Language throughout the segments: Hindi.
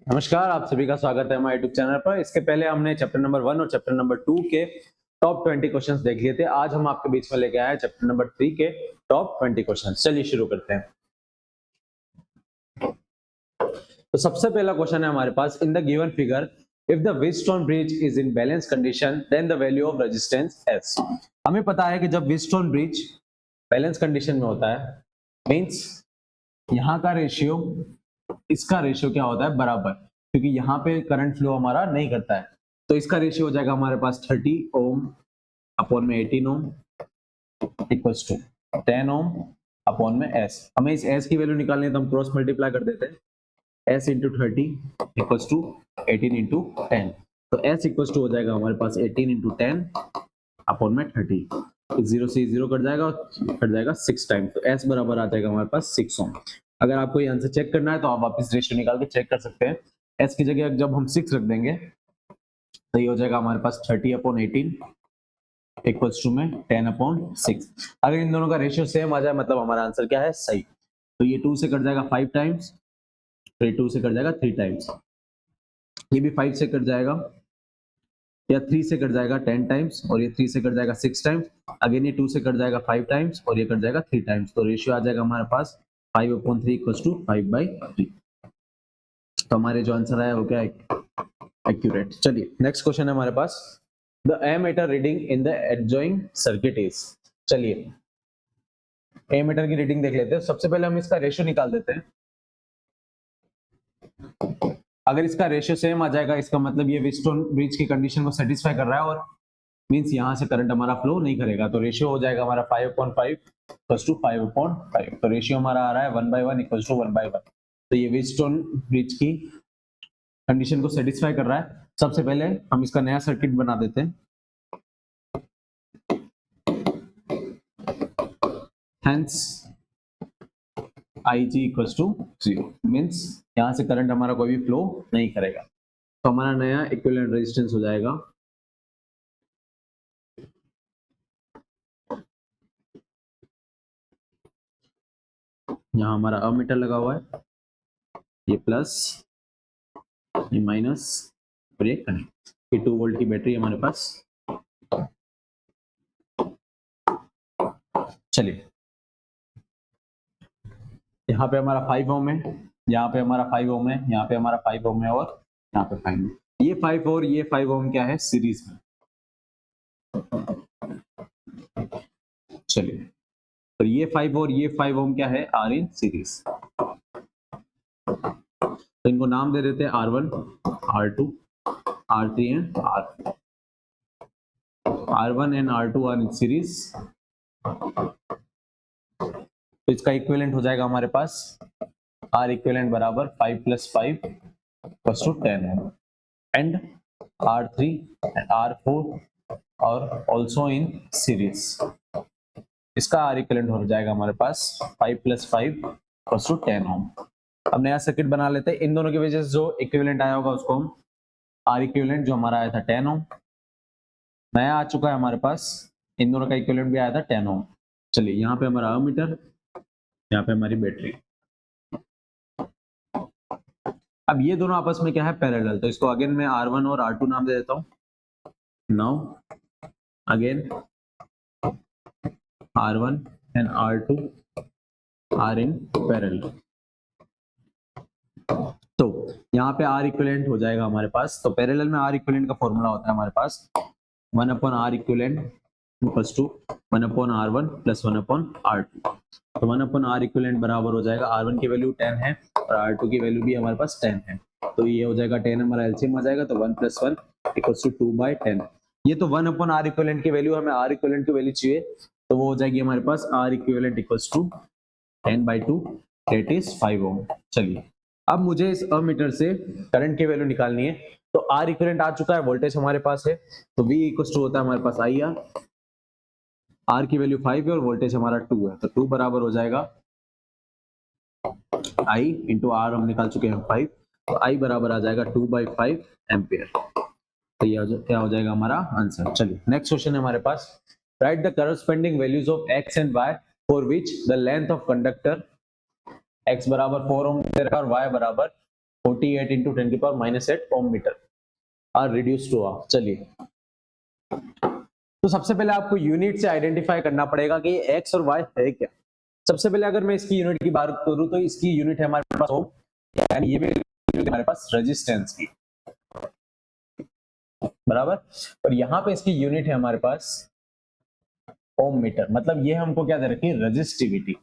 नमस्कार, आप सभी का स्वागत है हमारे यूट्यूब चैनल पर। इसके पहले हमने चैप्टर नंबर 1 और चैप्टर नंबर 2 के टॉप 20 क्वेश्चंस देख लिए थे। आज हम आपके बीच में लेके आए हैं चैप्टर नंबर 3 के टॉप 20 क्वेश्चंस। चलिए शुरू करते हैं। तो सबसे पहला क्वेश्चन है हमारे पास, in the given figure if the Wheatstone bridge is in balance condition then the value of resistance S. हमें पता है कि जब व्हीटस्टोन ब्रिज बैलेंस कंडीशन में होता है, मींस यहाँ का रेशियो इसका रेशियो क्या होता है, बराबर, क्योंकि यहाँ पे करंट फ्लो हमारा नहीं करता है। तो इसका रेशियो हो जाएगा हमारे पास 30 ओम अपॉन में 18 ओम इक्वल्स टू 10 ओम अपॉन में एस। हमें इस एस की वैल्यू निकालनी है तो हम क्रॉस मल्टीप्लाई कर देते हैं। S into 30 equals to 18 into 10। तो एस इक्वल्स टू हो जाएगा हमारे पास 18 इंटू 10 अपॉन में 30। जीरो से जीरो कट जाएगा और कट जाएगा 6 टाइम, तो एस बराबर आ जाएगा हमारे पास 6 ओम। अगर आपको ये आंसर चेक करना है तो आप वापस रेशियो निकाल के चेक कर सकते हैं। एस की जगह जब हम 6 रख देंगे तो ये हो जाएगा हमारे पास 30 अपॉन 18 इक्वल्स टू में 10 अपॉन 6। अगर इन दोनों का रेशियो सेम आ जाए मतलब हमारा आंसर क्या है, सही। तो ये 2 से कट जाएगा 5 टाइम्स, तो ये 2 से कट जाएगा 3 टाइम्स, ये भी 5 से कट जाएगा, या 3 से कट जाएगा 10 टाइम्स, और ये 3 से कट जाएगा 6 टाइम्स। अगेन ये 2 से कट जाएगा 5 टाइम्स और ये कट जाएगा 3 टाइम्स। तो रेशियो आ जाएगा हमारे पास 5 अपॉन 3 इक्वल्स टू 5/3। तो हमारे जो आंसर आया वो क्या है, एक्यूरेट। चलिए नेक्स्ट क्वेश्चन है हमारे पास, the ammeter reading in the adjoining circuit is. चलिए एमीटर की रीडिंग देख लेते हैं। सबसे पहले हम इसका रेशियो निकाल देते हैं। अगर इसका रेशियो सेम आ जाएगा इसका मतलब ये व्हीटस्टोन ब्रिज की कंडीशन को सेटिस्फाई कर रहा है और मींस यहां से करंट हमारा फ्लो नहीं करेगा। तो रेशियो हो जाएगा हमारा 5/5 इक्वल्स टू 5/5। तो रेशियो हमारा आ रहा है 1/1 इक्वल्स टू 1/1। तो ये व्हीटस्टोन ब्रिज की कंडीशन को सेटिस्फाई कर रहा है। सबसे पहले हम इसका नया सर्किट बना देते हैं। Hence IG equals to 0, means यहां से करंट हमारा कोई भी फ्लो नहीं करेगा। तो हमारा नया इक्विवेलेंट रेजिस्टेंस हो जाएगा यहाँ हमारा अमीटर लगा हुआ है, ये प्लस ये माइनस और ये कनेक्ट। ये 2 वोल्ट की बैटरी हमारे पास। चलिए यहाँ पे हमारा 5 ओम है, यहाँ पे हमारा 5 ओम है, यहाँ पे हमारा 5 ओम है और यहाँ पे 5 ओम। ये 5 और ये 5 ओम क्या है, सीरीज में। चलिए तो ये 5 और ये 5 ओम क्या है, आर इन सीरीज। तो इनको नाम दे देते हैं R1, R2, R3 and R4। R1 and R2 are in series. तो इसका इक्विवेलेंट हो जाएगा हमारे पास R इक्विवेलेंट बराबर 5 + 5 = 10 है, एंड R3 एंड R4 और ऑल्सो इन सीरीज। इसका R इक्विवेलेंट हो जाएगा हमारे पास 5 + 5 = 10 ओम। अब नया सर्किट बना लेते हैं। इन दोनों की वजह से जो इक्विवेलेंट आया होगा उसको हम R इक्विवेलेंट जो हमारा आया था 10 ओम, नया आ चुका है हमारे पास, इन दोनों का इक्विवेलेंट भी आया था 10 ओम। चलिए यहाँ पे हमारा अमीटर, यहाँ पे हमारी बैटरी। अब ये दोनों आपस में क्या है, पैरेलल। तो इसको अगेन मैं R1 और R2 नाम दे देता हूँ। Now again R1 and R2 are in parallel. तो यहाँ पे R इक्विवेलेंट हो जाएगा हमारे पास। तो पैरेलल में R इक्विवेलेंट का फॉर्मूला होता है हमारे पास 1/R equivalent equals to 1/R1 + 1/R2। तो 1/R इक्विवेलेंट बराबर हो जाएगा, R1 की वैल्यू 10 है और R2 की वैल्यू भी हमारे पास 10 है। तो ये हो जाएगा 10 हमारा एलसीएम आ जाएगा, तो 1 + 1 इक्वल्स टू 2/10। ये तो 1/R इक्विवेलेंट की वैल्यू, हमें R इक्विवेलेंट की वैल्यू चाहिए तो वो हो जाएगी हमारे पास R equivalent equals to 10/2 that is 5 ohm. चलिए अब मुझे इस अमीटर से करंट की वैल्यू निकालनी है। तो R इक्विवेलेंट आ चुका है, वोल्टेज हमारे पास है, तो V इक्वल्स टू होता है हमारे पास IR। R की वैल्यू 5 है और वोल्टेज हमारा 2 है, तो 2 बराबर हो जाएगा I इंटू R, हम निकाल चुके हैं 5, तो I बराबर आ जाएगा 2/5 एम्पियर। तो ये क्या हो जाएगा हमारा आंसर। चलिए नेक्स्ट क्वेश्चन है हमारे पास, write the corresponding values of X and Y for which the length of conductor X बराबर 4 ओम दे रखा है और Y बराबर 48 into 10 की power -8 ohm metre are reduce to half. चलिए, तो सबसे पहले आपको यूनिट से आइडेंटिफाई करना पड़ेगा कि ये x और y है क्या। सबसे पहले अगर मैं इसकी यूनिट की बात करूं तो इसकी यूनिट है हमारे पास ओम, यानी ये भी हमारे पास रेजिस्टेंस की, बराबर। और यहाँ पे इसकी यूनिट है हमारे पास ओम मीटर, मतलब ये हमको क्या दे रखी है, रेजिस्टिविटी।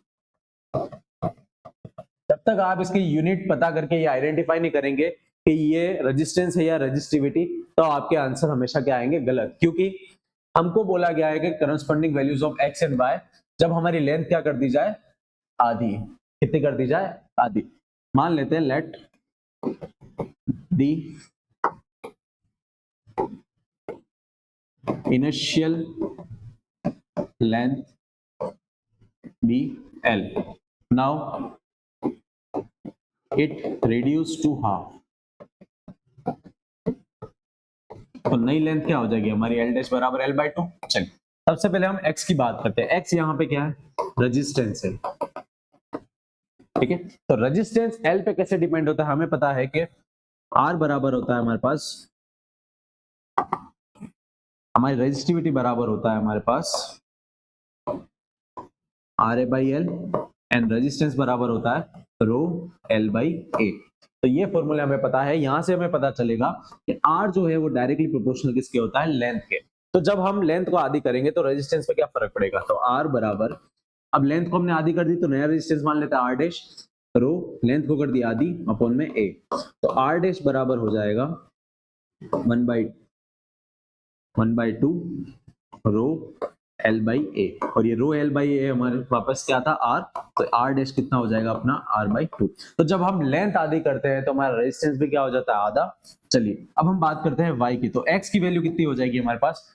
जब तक आप इसकी यूनिट पता करके ये आइडेंटिफाई नहीं करेंगे कि ये रेजिस्टेंस है या रेजिस्टिविटी, तो आपके आंसर हमेशा क्या आएंगे, गलत। क्योंकि हमको बोला गया है कि corresponding values of X and Y, जब हमारी लेंथ क्या कर दी जाए, आधी। कितनी कर दी जाए, आधी। मान लेते हैं let the initial length be L, now it reduce to half. तो नई लेंथ क्या हो जाएगी हमारी, एल डैश बराबर एल बाई टू। चलिए, सबसे पहले हम एक्स की बात करते हैं। एक्स यहाँ पे क्या है, रेजिस्टेंस है, ठीक है। तो रेजिस्टेंस एल पे कैसे डिपेंड होता है, हमें पता है कि आर बराबर होता है हमारे पास, हमारी रेजिस्टिविटी बराबर होता है हमारे पास R A by L, and resistance बराबर होता है रो एल बाई ए। तो ये फॉर्मूला हमें पता है, यहां से हमें पता चलेगा कि आर जो है वो डायरेक्टली प्रोपोर्शनल किसके होता है, लेंथ के। तो जब हम लेंथ को आधी करेंगे तो रेजिस्टेंस पे क्या फर्क पड़ेगा, तो आर बराबर, अब लेंथ को हमने आधी कर दी तो नया रेजिस्टेंस मान लेते हैं आर डैश, रो लेंथ को कर दी आधी अपॉन में ए, तो आर डैश बराबर हो जाएगा 1/2 रो एल बाई ए, और ये रो एल बाई ए हमारे वापस क्या था, आर, तो आर डैश कितना हो जाएगा अपना r/2। तो जब हम लेंथ आधी करते हैं तो हमारा रेजिस्टेंस भी क्या हो जाता है, आधा। चलिए, अब हम बात करते हैं y की। तो x की वैल्यू कितनी हो जाएगी हमारे पास,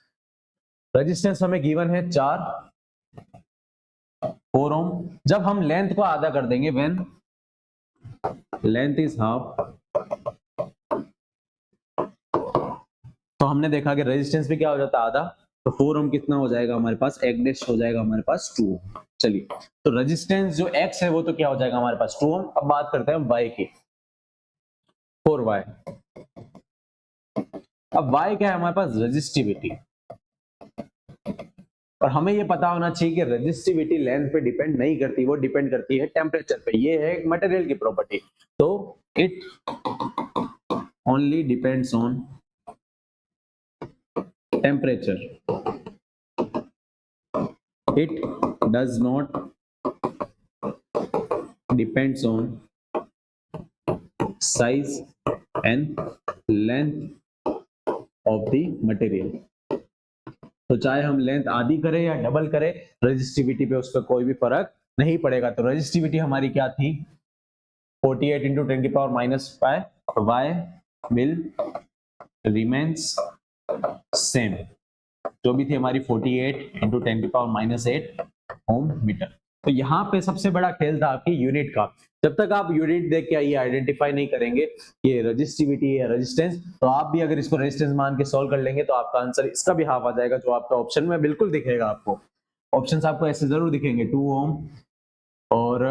रेजिस्टेंस हमें गिवन है 4 ओम। जब हम लेंथ को आधा कर देंगे, व्हेन लेंथ इज हाफ, तो हमने देखा कि रेजिस्टेंस भी क्या हो जाता है, आधा। तो 4 ओम कितना हो जाएगा हमारे पास, एक डैश हो जाएगा हमारे पास 2 ओम। चलिए, तो रेजिस्टेंस जो x है वो तो क्या हो जाएगा हमारे पास 2 ओम। अब बात करते हैं y की, 4y। अब y क्या है हमारे पास, रेजिस्टिविटी। और हमें ये पता होना चाहिए कि रेजिस्टिविटी लेंथ पे डिपेंड नहीं करती, वो डिपेंड करती है टेम्परेचर पे। ये है एक मटेरियल की प्रॉपर्टी, तो it only depends on temperature, it does not depends on size and length of the material। तो चाहे हम लेंथ आधी करें या डबल करें, रेजिस्टिविटी पे उस पर कोई भी फर्क नहीं पड़ेगा। तो रेजिस्टिविटी हमारी क्या थी, 48 into 10 की power -5, y will remains same, जो भी थी हमारी 48 into 10 की पावर -8 ओम मीटर। तो यहाँ पे सबसे बड़ा खेल था आपकी यूनिट का। जब तक आप यूनिट देख के ये आइडेंटिफाई नहीं करेंगे ये रेजिस्टिविटी है रेजिस्टेंस, तो आप भी अगर इसको रेजिस्टेंस मान के सॉल्व कर लेंगे तो आपका आंसर इसका भी हाफ आ जाएगा, जो आपका ऑप्शन में बिल्कुल दिखेगा। आपको ऑप्शंस आपको ऐसे जरूर दिखेंगे, 2 ओम और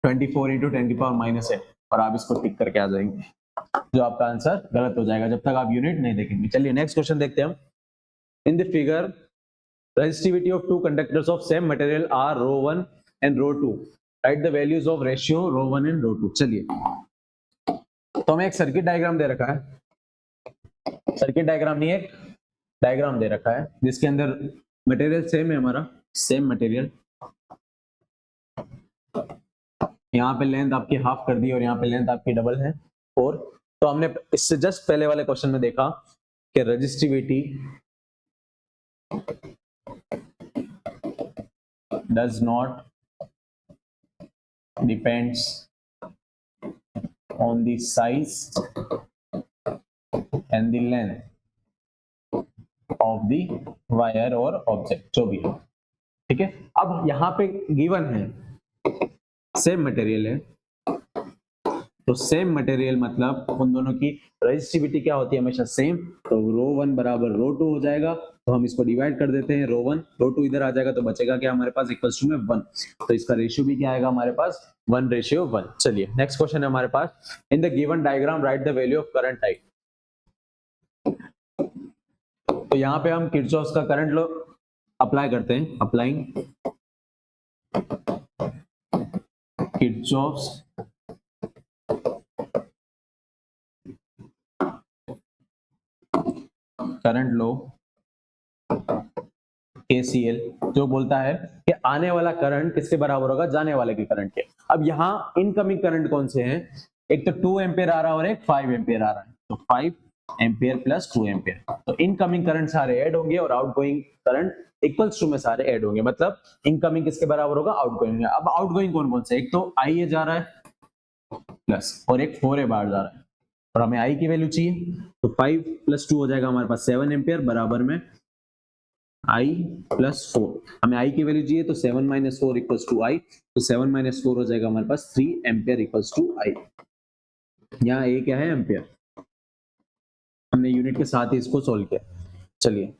24 into 10 की पावर -8, और आप इसको टिक करके आ जाएंगे, जो आपका आंसर गलत हो जाएगा जब तक आप यूनिट नहीं देखेंगे। चलिए नेक्स्ट क्वेश्चन देखते हैं हम। In the figure resistivity of two conductors of same material are rho 1 and rho 2, write the values of ratio rho 1 and rho 2। चलिए, तो हमें एक सर्किट डायग्राम दे रखा है, सर्किट डायग्राम नहीं, एक डायग्राम दे रखा है जिसके अंदर मटेरियल सेम है, हमारा सेम मटेरियल। यहाँ पे लेंथ आपकी हाफ कर दी और यहाँ पे लेंथ आपकी डबल है 4। तो हमने इससे जस्ट पहले वाले क्वेश्चन में देखा कि resistivity does not depends on the size and the length of the wire or object, जो भी है, ठीक है। अब यहाँ पे गिवन है सेम मटेरियल है, तो सेम मटेरियल मतलब उन दोनों की रेजिस्टिविटी क्या होती है, हमेशा सेम। तो ρ1 बराबर ρ2 हो जाएगा। तो हम इसको डिवाइड कर देते हैं, ρ1 ρ2 इधर आ जाएगा तो बचेगा क्या हमारे पास, इक्वल्स टू में 1। तो इसका रेशियो भी क्या आएगा हमारे पास, 1:1। चलिए नेक्स्ट क्वेश्चन है हमारे पास, in the given diagram write the value of current I. तो यहाँ पे हम किरचॉफ का करंट लॉ अप्लाई करते हैं, applying Kirchhoff current law KCL, जो बोलता है कि आने वाला करंट किसके बराबर होगा, जाने वाले के करंट के। अब यहाँ इनकमिंग करंट कौन से हैं, एक तो 2 एम्पियर आ रहा है और एक 5 एम्पियर आ रहा है। तो 5 एम्पियर प्लस 2 एम्पियर, तो इनकमिंग करंट सारे ऐड होंगे और आउटगोइंग करंट इक्वल्स टू में सारे ऐड होंगे। मतलब इनकमिंग किसके बराबर होगा, आउटगोइंग। अब आउटगोइंग कौन कौन से, एक तो आई ए जा रहा है प्लस और एक 4 ए बाहर जा रहा है, और हमें आई की वैल्यू चाहिए। तो 5 + 2 हो जाएगा हमारे पास 7 एम्पियर बराबर में I + 4। हमें I की वैल्यू चाहिए तो 7 - 4 = I। तो 7 - 4 हो जाएगा हमारे पास 3 एम्पियर = I। यहाँ A क्या है, एम्पियर। हमने यूनिट के साथ ही इसको सोल्व किया। चलिए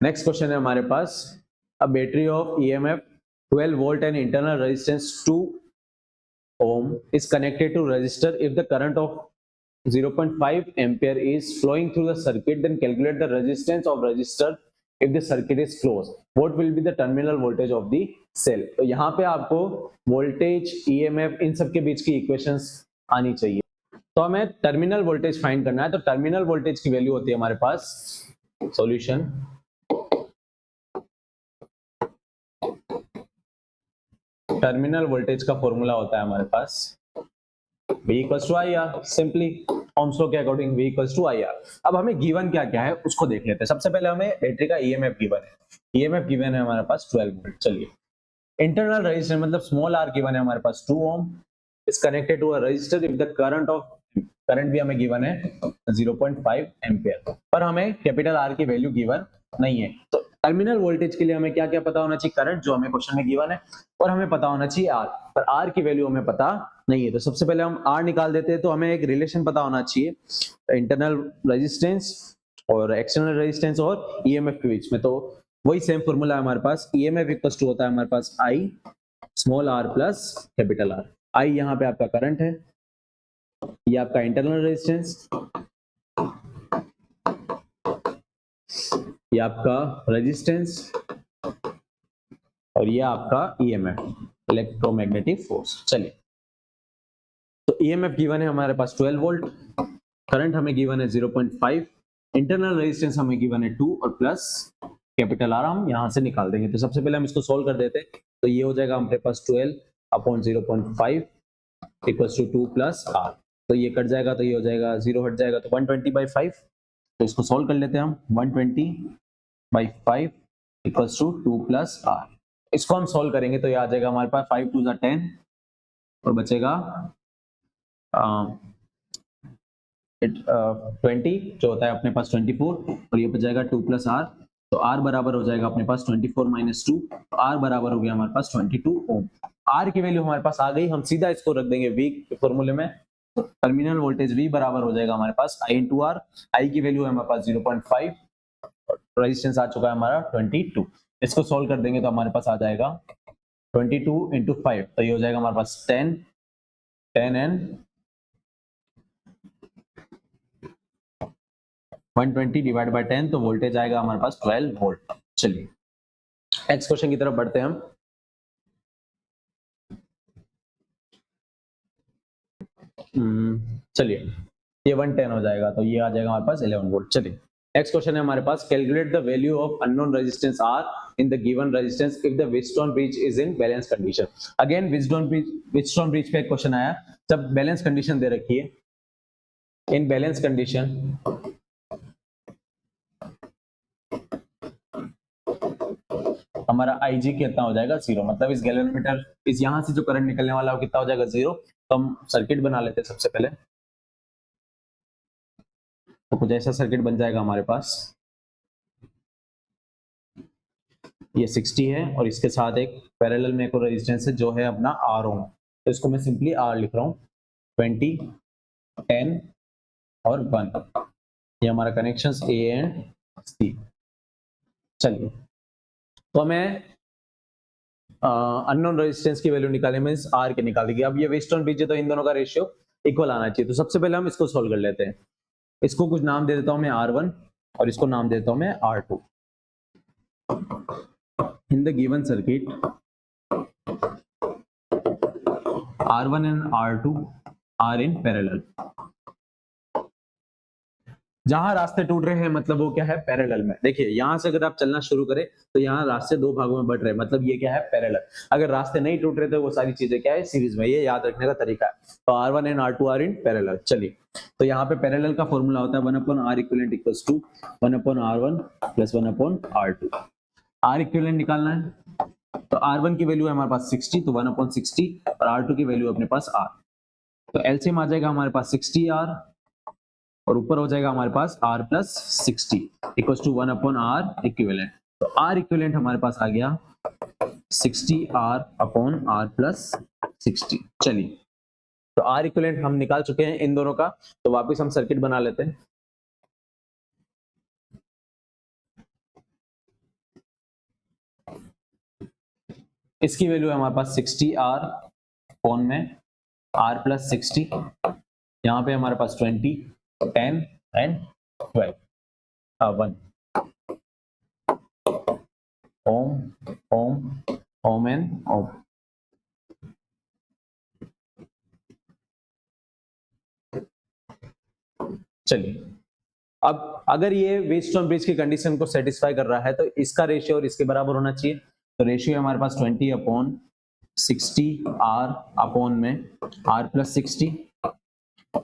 नेक्स्ट क्वेश्चन है हमारे पास, a battery of EMF 12 volt and internal resistance 2 ohm is connected to resistor if the current of 0.5 ampere is flowing through the circuit, then calculate the resistance of resistor if the circuit is closed. What will be the terminal voltage of the cell? तो यहाँ पे आपको वोल्टेज, EMF इन सब के बीच की इक्वेशंस आनी चाहिए। तो हमें टर्मिनल वोल्टेज फाइंड करना है। तो टर्मिनल वोल्टेज की वैल्यू होती है हमारे पास, सॉल्यूशन टर्मिनल वोल्टेज का फॉर्मूला होता है हमारे पास V = IR, simply Ohm's law के अकॉर्डिंग V = IR। अब हमें गिवन क्या क्या है उसको देख लेते हैं। सबसे पहले हमें बैटरी का EMF गिवन है, EMF गिवन है हमारे पास 12 वोल्ट। चलिए इंटरनल रेजिस्टेंस मतलब स्मॉल r गिवन है हमारे पास 2 ohm is connected to a resistor if the current भी हमें गिवन है 0.5 एम्पियर, पर हमें कैपिटल R की वैल्यू गिवन नहीं है। तो टर्मिनल वोल्टेज के लिए हमें क्या क्या पता होना चाहिए, करंट जो हमें क्वेश्चन में गिवन है, और हमें पता होना चाहिए R, पर R की वैल्यू हमें पता नहीं है। तो सबसे पहले हम R निकाल देते हैं। तो हमें एक रिलेशन पता होना चाहिए इंटरनल रेजिस्टेंस और एक्सटर्नल रेजिस्टेंस और EMF के बीच में। तो वही सेम फॉर्मूला है हमारे पास, EMF = होता है हमारे पास I small r plus capital R। I यहाँ पे आपका करंट है, ये आपका इंटरनल रेजिस्टेंस, ये आपका रेजिस्टेंस, और ये आपका EMF इलेक्ट्रोमैग्नेटिक फोर्स। चलिए तो EMF गिवन है हमारे पास 12 वोल्ट, करंट हमें गिवन है 0.5, इंटरनल रेजिस्टेंस हमें गिवन है 2 और प्लस कैपिटल R हम यहां से निकाल देंगे। तो सबसे पहले हम इसको सोल्व कर देते हैं। तो ये हो जाएगा हमारे पास 12/0.5 = 2 + R। तो ये कट जाएगा तो ये हो जाएगा 0 हट जाएगा तो 120/5। तो इसको सोल्व कर लेते हैं हम, 120/5 = 2 + R। इसको हम सोल्व करेंगे तो ये आ जाएगा हमारे पास 5 × 2 = 10 और बचेगा 20 जो होता है अपने पास 24, और ये बच जाएगा 2 + R। तो R बराबर हो जाएगा अपने पास 24 - 2, तो R बराबर हो गया हमारे पास 22 ओम। R की वैल्यू हमारे पास आ गई, हम सीधा इसको रख देंगे V के फॉर्मूले में। टर्मिनल वोल्टेज V बराबर हो जाएगा हमारे पास I × R। I की वैल्यू है हमारे पास 0.5, रेजिस्टेंस आ चुका है हमारा 22। इसको सोल्व कर देंगे तो हमारे पास आ जाएगा 22 × 5, तो ये हो जाएगा हमारे पास 10 and 120 डिवाइड बाय 10, तो वोल्टेज आएगा हमारे पास 12 वोल्ट। चलिए नेक्स्ट क्वेश्चन की तरफ बढ़ते हैं हम। चलिए ये 110 हो जाएगा तो ये आ जाएगा हमारे पास 11 वोल्ट। चलिए नेक्स्ट क्वेश्चन है हमारे पास, calculate the value of unknown resistance R in the given resistance if the Wheatstone bridge is in balance condition. Again Wheatstone bridge पे एक क्वेश्चन आया जब बैलेंस कंडीशन दे रखी है। इन बैलेंस कंडीशन हमारा IG कितना हो जाएगा 0, मतलब इस गैल्वेनोमीटर इस यहां से जो करंट निकलने वाला है वो कितना हो जाएगा 0। तो हम सर्किट बना लेते हैं सबसे पहले। तो कुछ ऐसा सर्किट बन जाएगा हमारे पास, ये 60 है और इसके साथ एक पैरेलल में एक और रेजिस्टेंस है जो है अपना R ओम। तो इसको मैं सिंपली R लिख रहा हूँ, 20, 10 और 1, ये हमारा कनेक्शन A एंड C। चलिए, तो हमें अननोन रेजिस्टेंस की वैल्यू निकाले, मींस R के निकाल देंगे। अब ये वेस्टर्न ब्रिज है तो इन दोनों का रेशियो इक्वल आना चाहिए। तो सबसे पहले हम इसको सोल्व कर लेते हैं। इसको कुछ नाम दे देता हूं मैं R1 और इसको नाम दे देता हूं मैं R2। In the given circuit R1 and R2 are in parallel. जहां रास्ते टूट रहे हैं मतलब वो क्या है, पैरेलल में। देखिए यहां से अगर आप चलना शुरू करें तो यहाँ रास्ते दो भागों में बढ़ रहे हैं, मतलब ये क्या है, पैरेलल। अगर रास्ते नहीं टूट रहे तो वो सारी चीजें क्या है, सीरीज में। ये याद रखने का तरीका है। तो R1 and R2 are in parallel. चलिए, तो यहाँ पे पैरेलल का फॉर्मूला होता है 1/R equivalent equals to 1/R1 plus 1/R2। R equivalent निकालना है, तो R1 की वैल्यू है हमारे पास 60, तो 1/60, और R2 की वैल्यू अपने पास R। तो एलसीएम आ जाएगा हमारे पास 60R, और ऊपर हो जाएगा हमारे पास R plus 60 equals to 1/R equivalent. तो R इक्विवेलेंट हमारे पास आ गया 60R/R प्लस 60। चलिए, तो R इक्विवेलेंट हम निकाल चुके हैं इन दोनों का। तो वापस हम सर्किट बना लेते हैं। इसकी वैल्यू है हमारे पास 60R फोन में R प्लस 60, यहाँ पे हमारे पास 20, 10 एंड 12, 1 ओम एंड ओम। चलिए, अब अगर ये वेस्टर्न ब्रिज की कंडीशन को सेटिस्फाई कर रहा है तो इसका रेशियो और इसके बराबर होना चाहिए। तो रेशियो हमारे पास 20/60 R अपॉन में R प्लस 60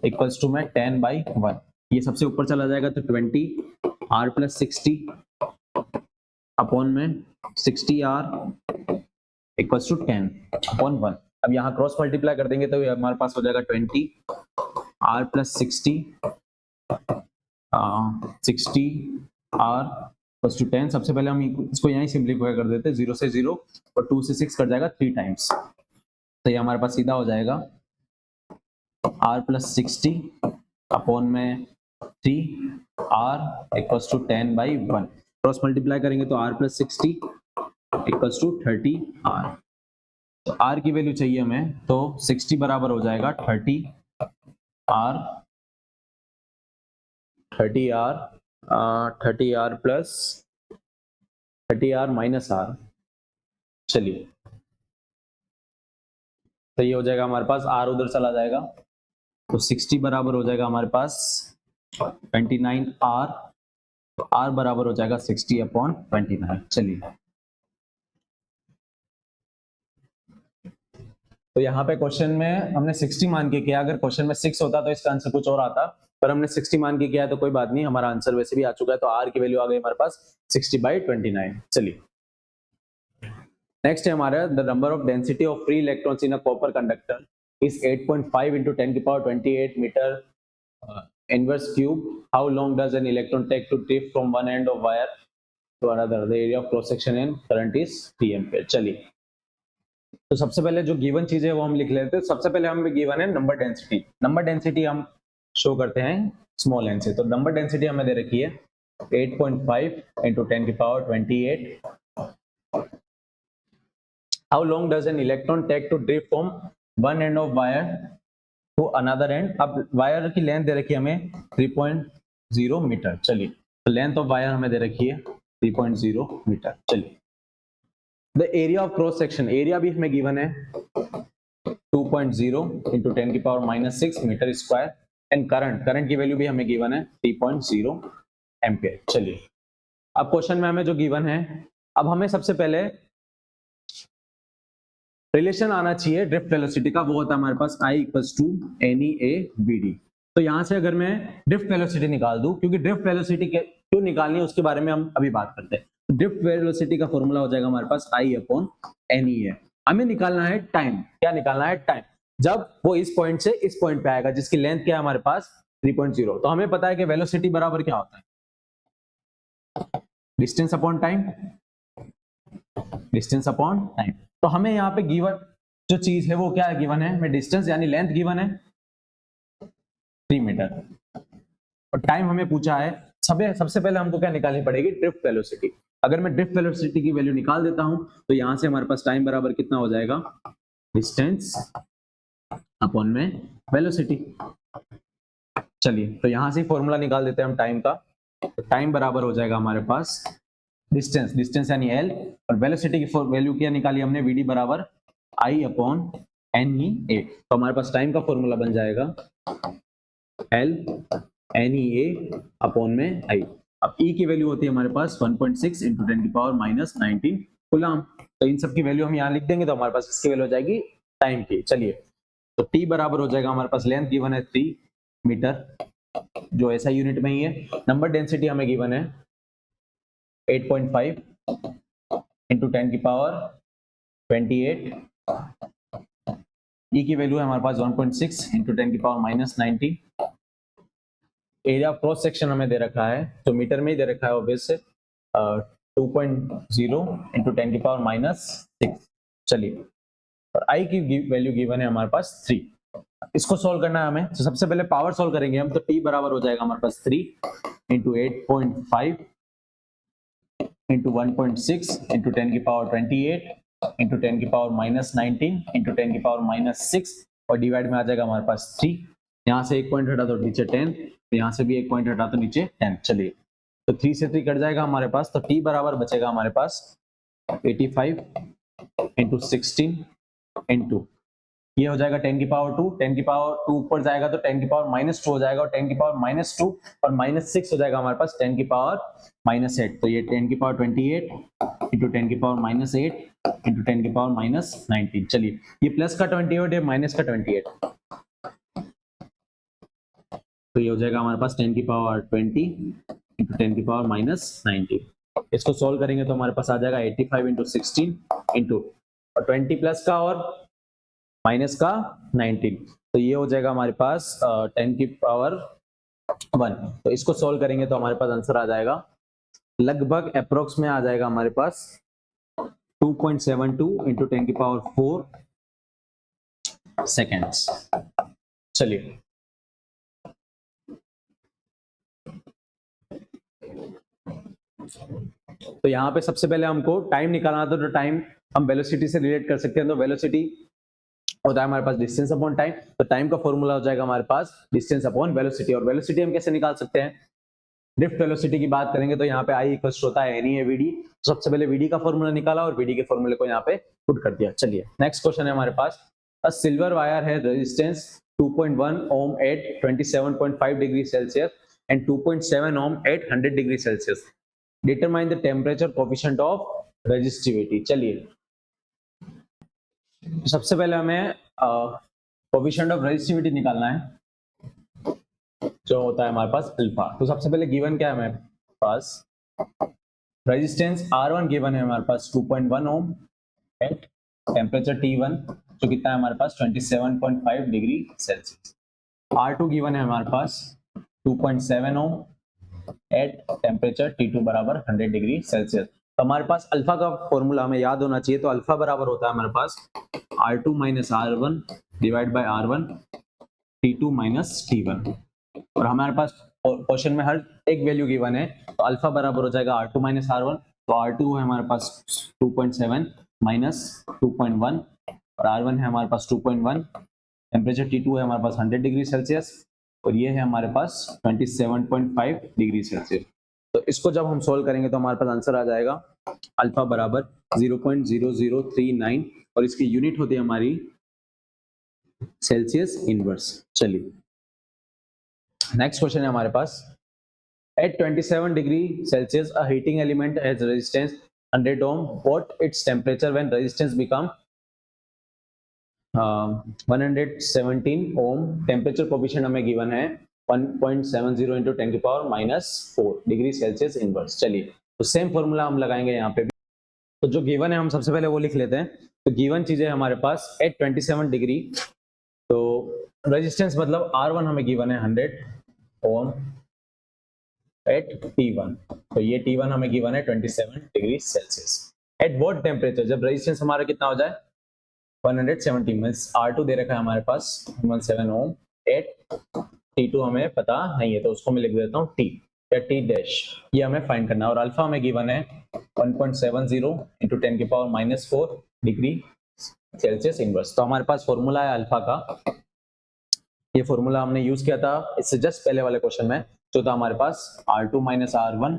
इक्वल्स टू में 10/1। ये सबसे ऊपर चला जाएगा तो 20R प्लस 60 अपॉन में 60R इक्वल्स टू 10/1। अब यहाँ क्रॉस मल्टीप्लाई कर देंगे तो ये हमारे पास हो जाएगा 20R plus 60 60R plus two 10। सबसे पहले हम इसको यहीं सिंप्लीफाई कर देते हैं, 0 से 0 और 2 से 6 कर जाएगा 3 टाइम्स। तो ये हमारे पास सीधा हो जाएगा R प्लस 60 अपॉन में 3R equals to 10/1। Cross multiply करेंगे तो R plus 60 equals to 30R। तो R की वैल्यू चाहिए हमें, तो 60 बराबर हो जाएगा 30R plus 30R minus R। चलिए, तो ये हो जाएगा हमारे पास, R उधर चला जाएगा तो 60 बराबर हो जाएगा हमारे पास 29R। तो R बराबर हो जाएगा 60/29। चलिए, तो यहाँ पे क्वेश्चन में हमने 60 मान के किया। अगर क्वेश्चन में 6 होता तो इसका आंसर कुछ और आता, पर हमने 60 मान के किया है तो कोई बात नहीं, हमारा आंसर वैसे भी आ चुका है। तो R की वैल्यू आ गई हमारे पास 60/29। चलिए, नेक्स्ट है हमारा, the number of density of free electrons in a copper conductor is 8.5 into 10⁻28 metre inverse cube. How long does an electron take to drift from one end of wire to another? The area of cross section and current is 3 ampere. चलिए, तो सबसे पहले जो गिवन चीज है वो हम लिख लेते हैं। सबसे पहले हमें गिवन है नंबर डेंसिटी। नंबर डेंसिटी हम शो करते हैं स्मॉल एन से। तो नंबर डेंसिटी हमें दे रखी है 8.5 into 10⁻28। How long does an electron take to drift from one end of wire to another end? अब वायर की लेंथ दे रखी है हमें 3.0 मीटर। चलिए, तो लेंथ ऑफ वायर हमें दे रखी है 3.0 मीटर। चलिए, the area of cross section, area भी हमें गिवन है 2.0 into 10⁻⁻6 metre square. And current की वैल्यू भी हमें गिवन है 3.0 एम्पियर। चलिए, अब क्वेश्चन में हमें जो गिवन है, अब हमें सबसे पहले रिलेशन आना चाहिए ड्रिफ्ट वेलोसिटी का। वो होता है हमारे पास I इक्वल्स टू NEA/BD। तो यहां से अगर मैं ड्रिफ्ट वेलोसिटी निकाल दूं, क्योंकि ड्रिफ्ट वेलोसिटी क्यों निकालनी है उसके बारे में हम अभी बात करते हैं। ड्रिफ्ट वेलोसिटी का फॉर्मूला हो जाएगा हमारे पास I/NEA। हमें निकालना है टाइम। क्या निकालना है? टाइम। जब वो इस पॉइंट से इस पॉइंट पे आएगा जिसकी लेंथ क्या है हमारे पास 3.0। तो हमें पता है कि वेलोसिटी बराबर क्या होता है, distance upon time. Distance upon time. तो हमें यहाँ पे गिवन जो चीज है वो क्या है गिवन है, मैं डिस्टेंस यानी लेंथ गिवन है 3 मीटर और टाइम हमें पूछा है। सबसे पहले हमको क्या निकालनी पड़ेगी, ड्रिफ्ट वेलोसिटी। अगर मैं ड्रिफ्ट वेलोसिटी की वैल्यू निकाल देता हूं तो यहां से हमारे पास टाइम बराबर कितना हो जाएगा, डिस्टेंस अपॉन में वेलोसिटी। चलिए तो यहां से फॉर्मूला निकाल देते हैं हम टाइम का। तो टाइम बराबर हो जाएगा हमारे पास डिस्टेंस यानी एल और वेलोसिटी की वैल्यू क्या निकाली हमने, वी डी बराबर आई अपॉन एन ई ए। तो हमारे पास टाइम का फॉर्मूला बन जाएगा एल एन ई ए अपॉन में आई। अब ई की वैल्यू होती है हमारे पास 1.6 इंटू 10 की पावर माइनस 19 कूलम। तो इन सब की वैल्यू हम यहाँ लिख देंगे तो हमारे पास इसकी वैल्यू हो जाएगी टाइम की। चलिए तो टी बराबर हो जाएगा हमारे पास, लेंथ गिवन है 3 मीटर जो ऐसा यूनिट में ही है। नंबर डेंसिटी हमें गिवन है 8.5 इंटू 10 की पावर 28। ई की वैल्यू है हमारे पास 1.6 इंटू 10 की power minus 90। Area of cross section हमें दे रखा है तो मीटर में ही दे रखा है ऑब्वियस से 2.0 इंटू 10 की पावर माइनस 6। चलिए और आई की वैल्यू गिवन है हमारे पास 3। इसको सॉल्व करना है हमें। तो सबसे पहले पावर सॉल्व करेंगे हम। तो टी बराबर हो जाएगा हमारे पास 3 इंटू 8.5 इंटू 1.6 इंटू 10 की पावर 28 इंटू 10 की पावर माइनस 19 इंटू 10 की पावर माइनस 6 और डिवाइड में आ जाएगा हमारे पास 3। यहाँ से एक पॉइंट हटा तो नीचे 10, तो यहाँ से भी एक पॉइंट हटा तो नीचे 10। चलिए तो 3 से 3 कट जाएगा हमारे पास। तो टी बराबर बचेगा हमारे पास 85 इंटू 16 इंटू ये हो जाएगा 10 की पावर 2। 10 की पावर 2 ऊपर जाएगा तो 10 की पावर माइनस 2 हो जाएगा और 10 की पावर माइनस 2 और माइनस 6 हो जाएगा हमारे पास 10 की पावर माइनस 8। तो ये 10 की पावर 28 इंटू 10 की पावर माइनस 8 इंटू 10 की पावर माइनस 19। चलिए ये प्लस का 28 है माइनस का 28, तो ये हो जाएगा हमारे पास 10 की पावर 20 इंटू 10 की पावर माइनस 19। इसको सोल्व करेंगे तो हमारे पास आ जाएगा 85 इंटू 16 इंटू 20 प्लस का और माइनस का 19। तो ये हो जाएगा हमारे पास 10 की पावर 1। तो इसको सोल्व करेंगे तो हमारे पास आंसर आ जाएगा लगभग अप्रोक्स में आ जाएगा हमारे पास 2.72 इंटू 10 की पावर 4 सेकेंड्स। चलिए तो यहाँ पे सबसे पहले हमको टाइम निकालना था। तो टाइम हम वेलोसिटी से रिलेट कर सकते हैं। तो वेलोसिटी होता है हमारे पास डिस्टेंस अपॉन टाइम। तो टाइम का फॉर्मूला हो जाएगा हमारे पास डिस्टेंस अपॉन वेलोसिटी। और वेलोसिटी हम कैसे निकाल सकते हैं, ड्रिफ्ट वेलोसिटी की बात करेंगे तो यहाँ पे आई इक्वल होता है N E A V D. सबसे पहले वीडी का फॉर्मूला निकाला और वीडी के फॉर्मूले को यहाँ पे पुट कर दिया। चलिए नेक्स्ट क्वेश्चन है हमारे पास, अ सिल्वर वायर है resistance 2.1 ohm at 27.5 degree Celsius and 2.7 ohm at 100 degree Celsius, determine the temperature coefficient of resistivity. चलिए सबसे पहले हमें कोफिशिएंट ऑफ रेजिस्टिविटी निकालना है जो होता है हमारे पास अल्फा। तो सबसे पहले गिवन क्या है हमारे पास, रेजिस्टेंस R1 गिवन है हमारे पास 2.1 ओम एट टेम्परेचर T1 जो कितना है हमारे पास 27.5 डिग्री सेल्सियस। R2 गिवन है हमारे पास 2.7 ओम एट टेम्परेचर T2 बराबर 100 डिग्री सेल्सियस। तो हमारे पास अल्फा का फॉर्मूला हमें याद होना चाहिए। तो अल्फा बराबर होता है हमारे पास R2 minus R1 divide by R1 T2 minus T1। और हमारे पास क्वेश्चन में हर एक वैल्यू गिवन है। तो अल्फा बराबर हो जाएगा R2 माइनस R1। तो R2 है हमारे पास 2.7 माइनस 2.1 और R1 है हमारे पास 2.1। टेम्परेचर T2 है हमारे पास 100 डिग्री सेल्सियस और ये है हमारे पास 27.5 डिग्री सेल्सियस। तो इसको जब हम सोल्व करेंगे तो हमारे पास आंसर आ जाएगा अल्फा बराबर 0.0039 और इसकी यूनिट होती है हमारी सेल्सियस इनवर्स। चलिए नेक्स्ट क्वेश्चन है हमारे पास, at 27 degree Celsius a heating element has resistance 100 ohm, what its temperature when resistance become 117 ohm, temperature coefficient हमें गिवन है 1.70 इंटू 10 की power minus 4 degree Celsius inverse. चलिए तो सेम फॉर्मूला हम लगाएंगे यहाँ पे भी। तो जो गिवन है हम सबसे पहले वो लिख लेते हैं। तो गिवन चीजें हमारे पास एट 27 डिग्री, तो रेजिस्टेंस मतलब R1 हमें गिवन है 100 ओम एट T1। तो ये T1 हमें गिवन है 27 degree Celsius. At what temperature, जब रेजिस्टेंस हमारा कितना हो जाए 170 मीन्स R2 दे रखा है हमारे पास 117 ओम एट T2 हमें पता नहीं है, तो उसको मैं लिख देता हूँ T या T डैश, ये हमें फाइंड करना है। और अल्फा हमें गिवन है 1.70 into 10 की पावर -4 डिग्री सेल्सियस इनवर्स। तो हमारे पास फॉर्मूला है अल्फा का, ये फॉर्मूला हमने यूज किया था इससे जस्ट पहले वाले क्वेश्चन में, जो था हमारे पास R2 - R1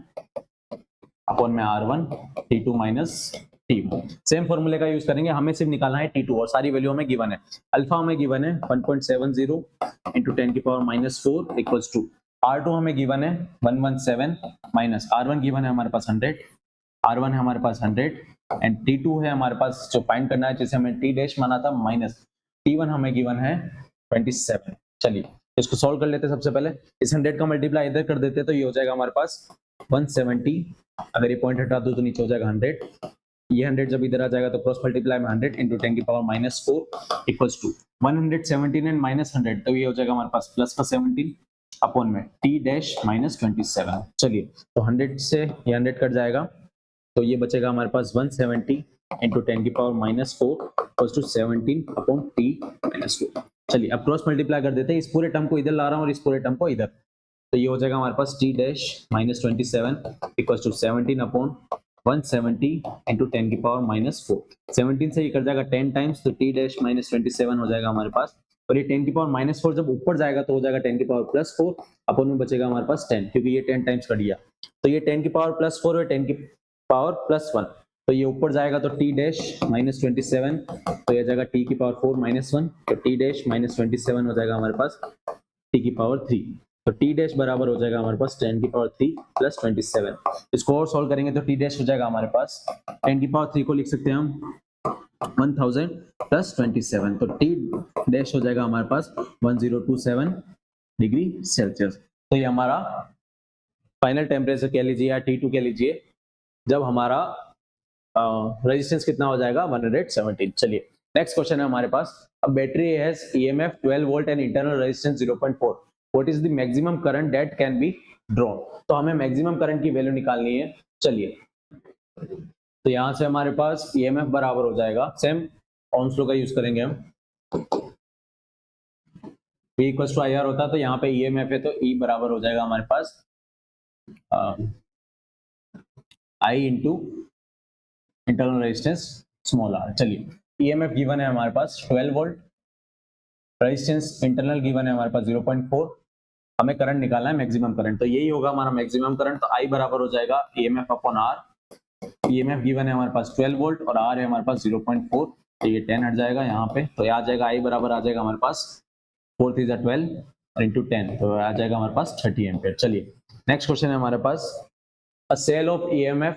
अपॉन में R1 T2 - T1। सेम फॉर्मूले का यूज करेंगे, हमें सिर्फ निकालना है T2 और सारी वैल्यू हमें गिवन है। अल्फा हमें गिवन है 1.70 into 10 की पावर -4 इक्वल्स टू R2 हमें गिवन है 117 माइनस R1 गिवन है हमारे पास 100, R1 है हमारे पास 100 एंड T2 है हमारे पास जो फाइंड करना है, जिसे हमें T डैश माना था माइनस T1 हमें गिवन है 27। चलिए इसको सॉल्व कर लेते हैं। सबसे पहले इस 100 का मल्टीप्लाई इधर कर देते हैं, तो ये हो जाएगा हमारे पास 170, अगर ये पॉइंट हटा दो तो नीचे हो जाएगा 100, ये 100 जब इधर आ जाएगा तो क्रॉस मल्टीप्लाई में 100 into 10 की पावर -4 इक्वल्स टू 117 एंड -100, तो ये हो जाएगा हमारे पास प्लस का 17 अपॉन में T डैश -27। चलिए तो 100 से ये 100 कट जाएगा, तो ये बचेगा हमारे पास 170 into 10 की power -4 equals to 17 upon T -2। चलिए अब क्रॉस मल्टीप्लाई कर देते हैं, इस पूरे टर्म को इधर ला रहा हूँ और इस पूरे टर्म को इधर, तो ये हो जाएगा हमारे पास T dash -27 equals to 17 upon 170 into 10 की पावर -4। 17 से ये कर जाएगा 10 टाइम्स, तो T डैश -27 हो जाएगा हमारे पास, और ये 10 की पावर -4 जब ऊपर जाएगा तो हो जाएगा 10 की पावर +4 अपॉन में बचेगा हमारे पास 10, क्योंकि ये 10 टाइम्स कट गया, तो ये 10 की पावर +4 और 10 की पावर +1, तो ये ऊपर जाएगा तो T डैश -27, तो ये जाएगा T की पावर 4 -1, तो T डैश -27 हो जाएगा हमारे पास T की पावर 3, तो T डैश बराबर हो जाएगा हमारे पास 10 की पावर 3 प्लस 27। इसको और सॉल्व करेंगे तो T डैश हो जाएगा हमारे पास 10 की पावर 3 को लिख सकते हैं हम 1000 प्लस 27, तो T डैश हो जाएगा हमारे पास 1027 डिग्री सेल्सियस। तो ये हमारा फाइनल टेम्परेचर कह लीजिए या T2 कह लीजिए, जब हमारा रेजिस्टेंस कितना हो जाएगा 117। चलिए नेक्स्ट क्वेश्चन है हमारे पास, a battery has EMF 12 volt and internal resistance 0.4, what is the maximum current that can be drawn. तो हमें मैक्सिमम करंट की वैल्यू निकालनी है। चलिए तो यहां से हमारे पास EMF बराबर हो जाएगा, सेम ओम्स लॉ का यूज करेंगे हम, V इक्वल्स टू IR होता है, तो यहाँ पे EMF है तो E बराबर हो जाएगा हमारे पास I into internal resistance small r। चलिए EMF गिवन है हमारे पास 12 वोल्ट, रेजिस्टेंस इंटरनल गिवन है हमारे पास 0.4, हमें करंट निकालना है मैक्सिमम करंट, तो यही होगा हमारा मैक्सिमम करंट, तो I बराबर हो जाएगा EMF upon R। EMF given है हमारे पास 12 वोल्ट और R है हमारे पास 0.4, तो ये 10 हट जाएगा यहाँ पे, तो ये आ जाएगा I बराबर आ जाएगा हमारे पास 4 3 12 और इंटू 10, तो आ जाएगा हमारे पास 30 एम्पियर। चलिए नेक्स्ट क्वेश्चन है हमारे पास, अ cell of EMF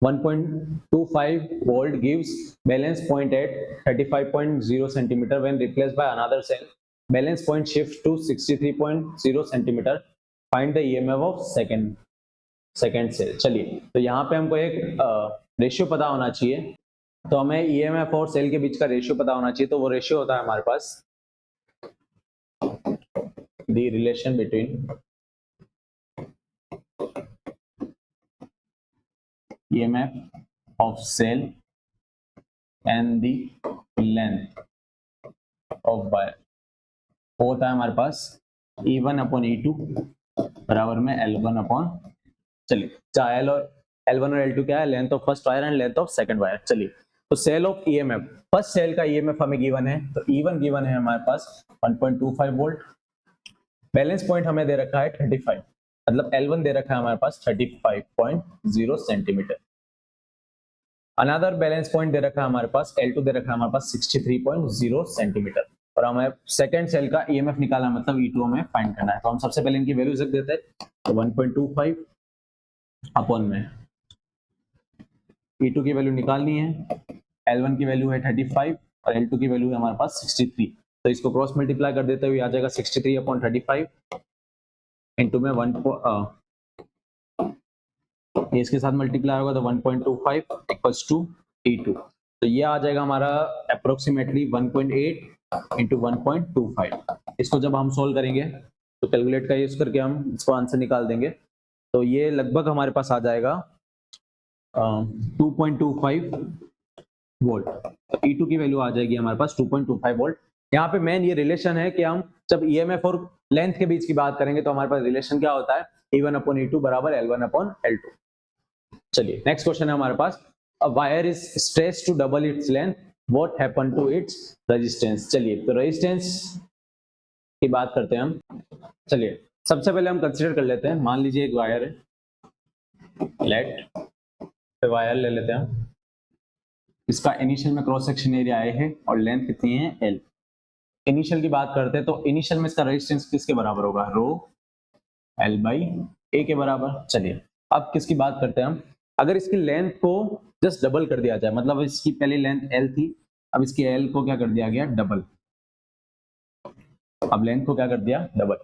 1.25 volt gives balance point at 35.0 centimeter when replaced by another cell. Balance point shifts to 63.0 centimeter. Find the EMF of second cell. चलिए तो यहाँ पे हमको एक रेशियो पता होना चाहिए, तो हमें EMF और सेल के बीच का रेशियो पता होना चाहिए, तो वो रेशियो होता है हमारे पास the relation between EMF of cell and the length of wire, होता है हमारे पास E1 अपॉन E2 बराबर में L1 अपॉन, चलिए चाहे L1 और L2 क्या है, length of first wire and length of second wire. चलिए तो cell of EMF, first cell का EMF हमें गिवन है, तो E1 गिवन है हमारे पास 1.25 वोल्ट, बैलेंस पॉइंट हमें दे रखा है 35, मतलब L1 दे रखा है हमारे पास 35.0 सेंटीमीटर, अनदर बैलेंस पॉइंट दे रखा है हमारे पास L2 दे रखा है हमारे पास 63.0 सेंटीमीटर, और हमें सेकंड सेल का EMF निकालना है, मतलब E2 हमें फाइंड करना है, तो हम सबसे पहले इनकी वैल्यूज रख देते हैं, तो 1.25 अपॉन में E2 की वैल्यू निकालनी है, L1 की वैल्यू है 35 और L2 की वैल्यू है हमारे पास 63, तो इसको क्रॉस मल्टीप्लाई कर देते हुए आ जाएगा 63 अपॉन 35 इंटू में 1, इसके साथ मल्टीप्लाई होगा तो 1.25 इक्वल्स टू E2, तो ये आ जाएगा हमारा अप्रोक्सीमेटली 1.8 इंटू 1.25। इसको जब हम सोल्व करेंगे तो कैलकुलेट का यूज करके हम इसको आंसर निकाल देंगे, तो ये लगभग हमारे पास आ जाएगा 2.25 वोल्ट। तो E2 की वैल्यू आ जाएगी हमारे पास 2.25 वोल्ट। यहाँ पे मेन ये रिलेशन है कि हम जब ईएमएफ और लेंथ के बीच की बात करेंगे तो हमारे पास रिलेशन क्या होता है, E1 अपॉन E2 बराबर L1 अपॉन L2। चलिए नेक्स्ट क्वेश्चन है हमारे पास, a wire is stretched to double its length, what happen to its resistance. चलिए तो रेजिस्टेंस की बात करते हैं हम। चलिए सबसे पहले हम कंसीडर कर लेते हैं, मान लीजिए एक वायर है, लेट वायर ले लेते हैं हम, इसका इनिशियल में क्रॉस सेक्शन एरिया आई है और लेंथ कितनी है L। इनिशियल की बात करते हैं तो इनिशियल में इसका रेजिस्टेंस किसके बराबर होगा, रो L बाई ए के बराबर। चलिए अब किसकी बात करते हैं हम, अगर इसकी लेंथ को जस्ट डबल कर दिया जाए, मतलब इसकी पहली लेंथ L थी, अब इसकी L को क्या कर दिया गया, डबल। अब लेंथ को क्या कर दिया, डबल,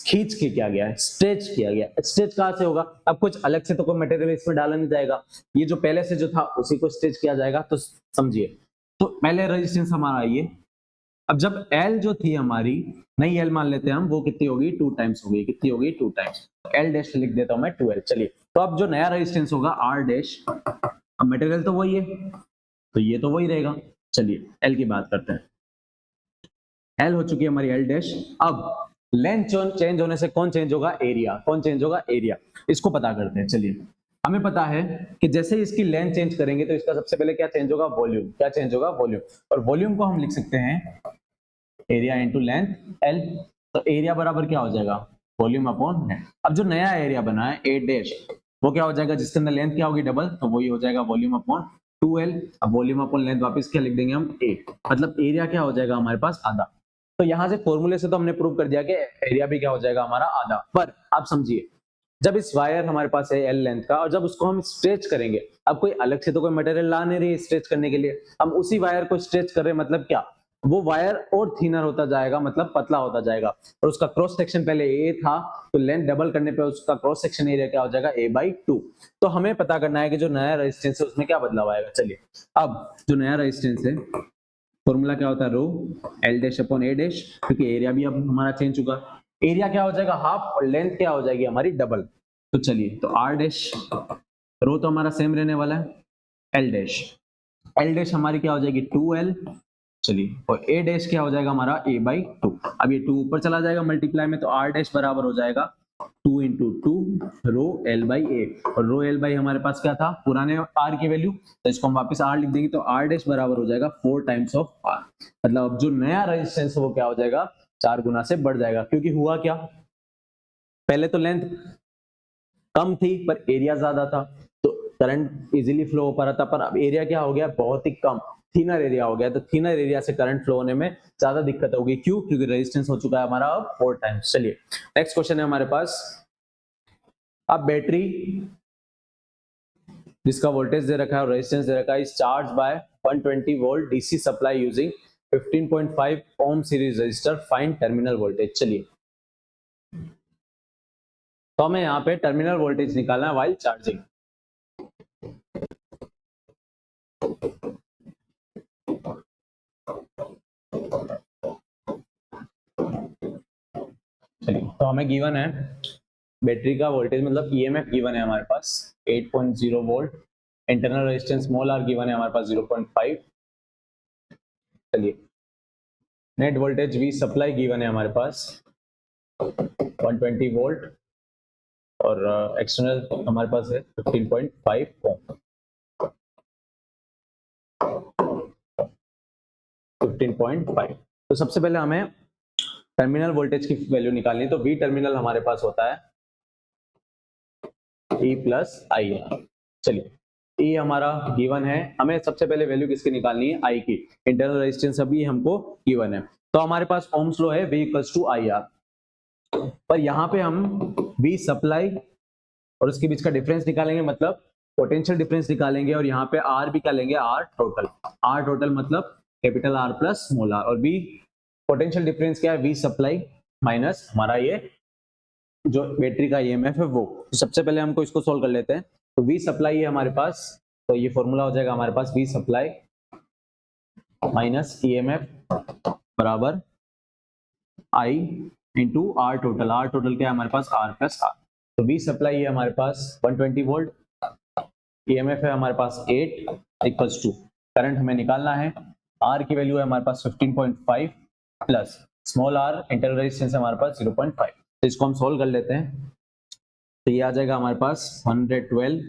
खींच के किया गया है, स्ट्रेच किया गया। स्ट्रेच कहां से होगा, अब कुछ अलग से तो कोई मटेरियल इसमें डाला नहीं जाएगा, ये जो पहले से जो था उसी को स्ट्रेच किया जाएगा। तो समझिए, तो पहले रेजिस्टेंस हमारा ये, अब जब L जो थी हमारी, नई L मान लेते हैं हम, वो कितनी होगी, 2 टाइम्स होगी, कितनी होगी, 2 टाइम्स। L डैश लिख देता हूं मैं 2L। चलिए तो अब जो नया रेजिस्टेंस होगा R डैश, अब मटेरियल तो वही है तो ये तो वही रहेगा। चलिए L की बात करते हैं, L हो चुकी है हमारी L डैश। अब लेंथ चेंज होने से कौन चेंज होगा, एरिया। कौन चेंज होगा, एरिया। इसको पता करते हैं। चलिए हमें पता है कि जैसे ही इसकी लेंथ चेंज करेंगे तो इसका सबसे पहले क्या चेंज होगा, वॉल्यूम। क्या चेंज होगा, वॉल्यूम। और वॉल्यूम को हम लिख सकते हैं एरिया इंटू लेंथ L। तो एरिया बराबर क्या हो जाएगा, वॉल्यूम अपॉन लेंथ। अब जो नया एरिया बना है A डैश, वो क्या हो जाएगा, जिसके अंदर लेंथ क्या होगी, डबल, तो वही हो जाएगा वॉल्यूम अपॉन 2L। अब वॉल्यूम अपॉन लेंथ वापस क्या लिख देंगे हम, A। मतलब एरिया क्या हो जाएगा हमारे पास, आधा। तो यहां से फॉर्मूले से तो हमने प्रूव कर दिया कि एरिया भी क्या हो जाएगा हमारा, आधा। पर आप समझिए, जब इस वायर हमारे पास है L लेंथ का, और जब उसको हम स्ट्रेच करेंगे, अब कोई अलग से तो कोई मटेरियल ला नहीं रही है स्ट्रेच करने के लिए, हम उसी वायर को स्ट्रेच कर रहे हैं, मतलब क्या, वो वायर और थिनर होता जाएगा, मतलब पतला होता जाएगा। और उसका क्रॉस सेक्शन पहले A था, तो लेंथ डबल करने पे उसका क्रॉस सेक्शन एरिया क्या हो जाएगा, A/2। तो हमें पता करना है कि जो नया रेजिस्टेंस है उसमें क्या बदलाव आएगा। चलिए अब जो नया रेजिस्टेंस है, फॉर्मूला क्या होता है, रो L dash upon A dash, क्योंकि एरिया भी अब हमारा चेंज होगा। एरिया क्या हो जाएगा, हाफ, और लेंथ क्या हो जाएगी हमारी, डबल। तो चलिए तो R डैश, रो तो हमारा सेम रहने वाला है, L डैश हमारी क्या हो जाएगी, 2L। चलिए और A डैश क्या हो जाएगा हमारा, A/2। अब ये 2 ऊपर चला जाएगा मल्टीप्लाई में, तो R डैश बराबर हो जाएगा 2 इंटू 2 रो L/A। और रो L/ हमारे पास क्या था, पुराने R की वैल्यू, तो इसको हम वापस R लिख देंगे, तो R डैश बराबर हो जाएगा 4 टाइम्स ऑफ R। मतलब अब जो नया रेजिस्टेंस है वो क्या हो जाएगा, 4 गुना से बढ़ जाएगा। क्योंकि हुआ क्या, पहले तो लेंथ कम थी पर एरिया ज्यादा था, तो करंट इजीली फ्लो हो पा रहा था। पर अब एरिया क्या हो गया, बहुत ही कम, थिनर एरिया हो गया। तो थिनर एरिया से करंट फ्लो होने में ज्यादा दिक्कत होगी। क्यों, क्योंकि रेजिस्टेंस हो चुका है हमारा अब 4 टाइम्स। चलिए नेक्स्ट क्वेश्चन है हमारे पास, अब बैटरी जिसका वोल्टेज दे रखा है और रेजिस्टेंस दे रखा है, is charge by 120 volt DC supply using 15.5 ohm series resistor, find terminal voltage. चलिए तो हमें यहाँ पे टर्मिनल वोल्टेज निकालना है व्हाइल चार्जिंग। चलिए तो हमें गिवन है बैटरी का वोल्टेज, मतलब ईएमएफ गिवन है हमारे पास 8.0 volt, internal resistance small r given है हमारे पास 0.5। चलिए net voltage V supply given है हमारे पास 120 वोल्ट, और एक्सटर्नल हमारे पास है 15.5 ओम। 15.5। तो सबसे पहले हमें टर्मिनल वोल्टेज की वैल्यू निकालनी है। तो V टर्मिनल हमारे पास होता है E प्लस IR। चलिए E हमारा गिवन है, हमें सबसे पहले वैल्यू किसकी निकालनी है, I की। इंटरनल रेजिस्टेंस अभी हमको गिवन है, तो हमारे पास ओम्स लॉ है V इक्वल्स टू IR। पर यहाँ पे हम V सप्लाई और उसके बीच का डिफरेंस निकालेंगे, मतलब पोटेंशियल डिफरेंस निकालेंगे, और यहाँ पे R भी क्या लेंगे, R टोटल। R टोटल मतलब capital R plus small r, और V पोटेंशियल डिफरेंस क्या है, V सप्लाई माइनस हमारा ये जो बैटरी का ईएमएफ है वो। तो सबसे पहले हमको इसको सोल्व कर लेते हैं। तो V सप्लाई है हमारे पास, तो ये फॉर्मूला हो जाएगा हमारे पास V सप्लाई माइनस ईएमएफ बराबर I into R total. R total क्या है हमारे पास, R प्लस R। तो V सप्लाई है हमारे पास 120 वोल्ट, ईएमएफ है हमारे पास 8 इक्वल्स टू करंट हमें निकालना है। आर की वैल्यू है हमारे पास 15.5 plus small R internal resistance है हमारे पास 0.5। तो इसको हम सोल्व कर लेते हैं। तो ये आ जाएगा हमारे पास 112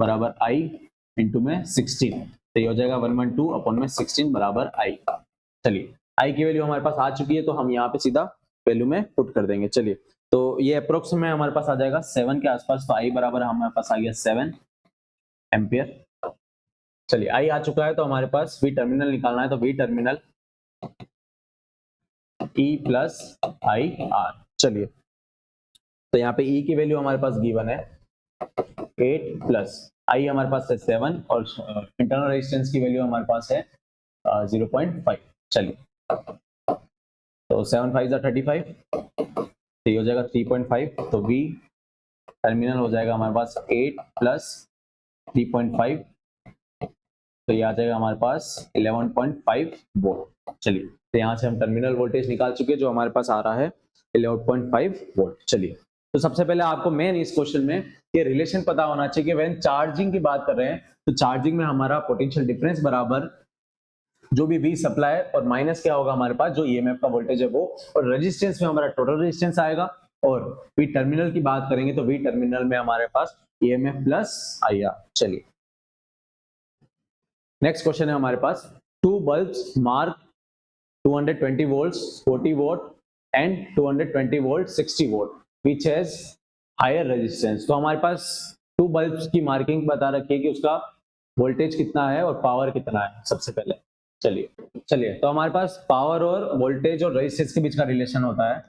बराबर आई इंटू में 16। तो ये हो जाएगा 112 अपॉन में 16 बराबर आई। चलिए आई की वैल्यू हमारे पास आ चुकी है, तो हम यहाँ पे सीधा वैल्यू में पुट कर देंगे। चलिए तो ये अप्रोक्स में हमारे पास आ जाएगा 7 के आसपास। तो आई बराबर हमारे पास आ गया 7 एम्पियर। चलिए आई आ चुका है, तो हमारे पास वी टर्मिनल निकालना है। तो V terminal E plus I R. चलिए तो यहाँ पे E की वैल्यू हमारे पास गिवन है 8 प्लस आई हमारे पास है 7 और इंटरनल रेजिस्टेंस की वैल्यू हमारे पास है 0.5। चलिए तो 7 5 35, तो ये हो जाएगा 3.5। तो V टर्मिनल हो जाएगा हमारे पास 8 प्लस 3.5, तो ये आ जाएगा हमारे पास 11.5 वोल्ट। चलिए तो यहाँ से हम टर्मिनल वोल्टेज निकाल चुके, जो हमारे पास आ रहा है 11.5 वोल्ट। चलिए तो सबसे पहले आपको मेन इस क्वेश्चन में ये रिलेशन पता होना चाहिए कि व्हेन चार्जिंग की बात कर रहे हैं तो चार्जिंग में हमारा पोटेंशियल डिफरेंस बराबर जो भी V सप्लाई और माइनस क्या होगा हमारे पास जो EMF का वोल्टेज है वो, और रेजिस्टेंस में हमारा टोटल रेजिस्टेंस आएगा। और V टर्मिनल की बात करेंगे तो V टर्मिनल में हमारे पास EMF प्लस IR। चलिए नेक्स्ट क्वेश्चन है हमारे पास, two bulbs mark 220 volts 40 volt and 220 volt 60 volt which has higher resistance. तो हमारे पास टू बल्ब्स की मार्किंग बता रखी है कि उसका वोल्टेज कितना है और पावर कितना है। सबसे पहले चलिए तो हमारे पास पावर और वोल्टेज और रेजिस्टेंस के बीच का रिलेशन होता है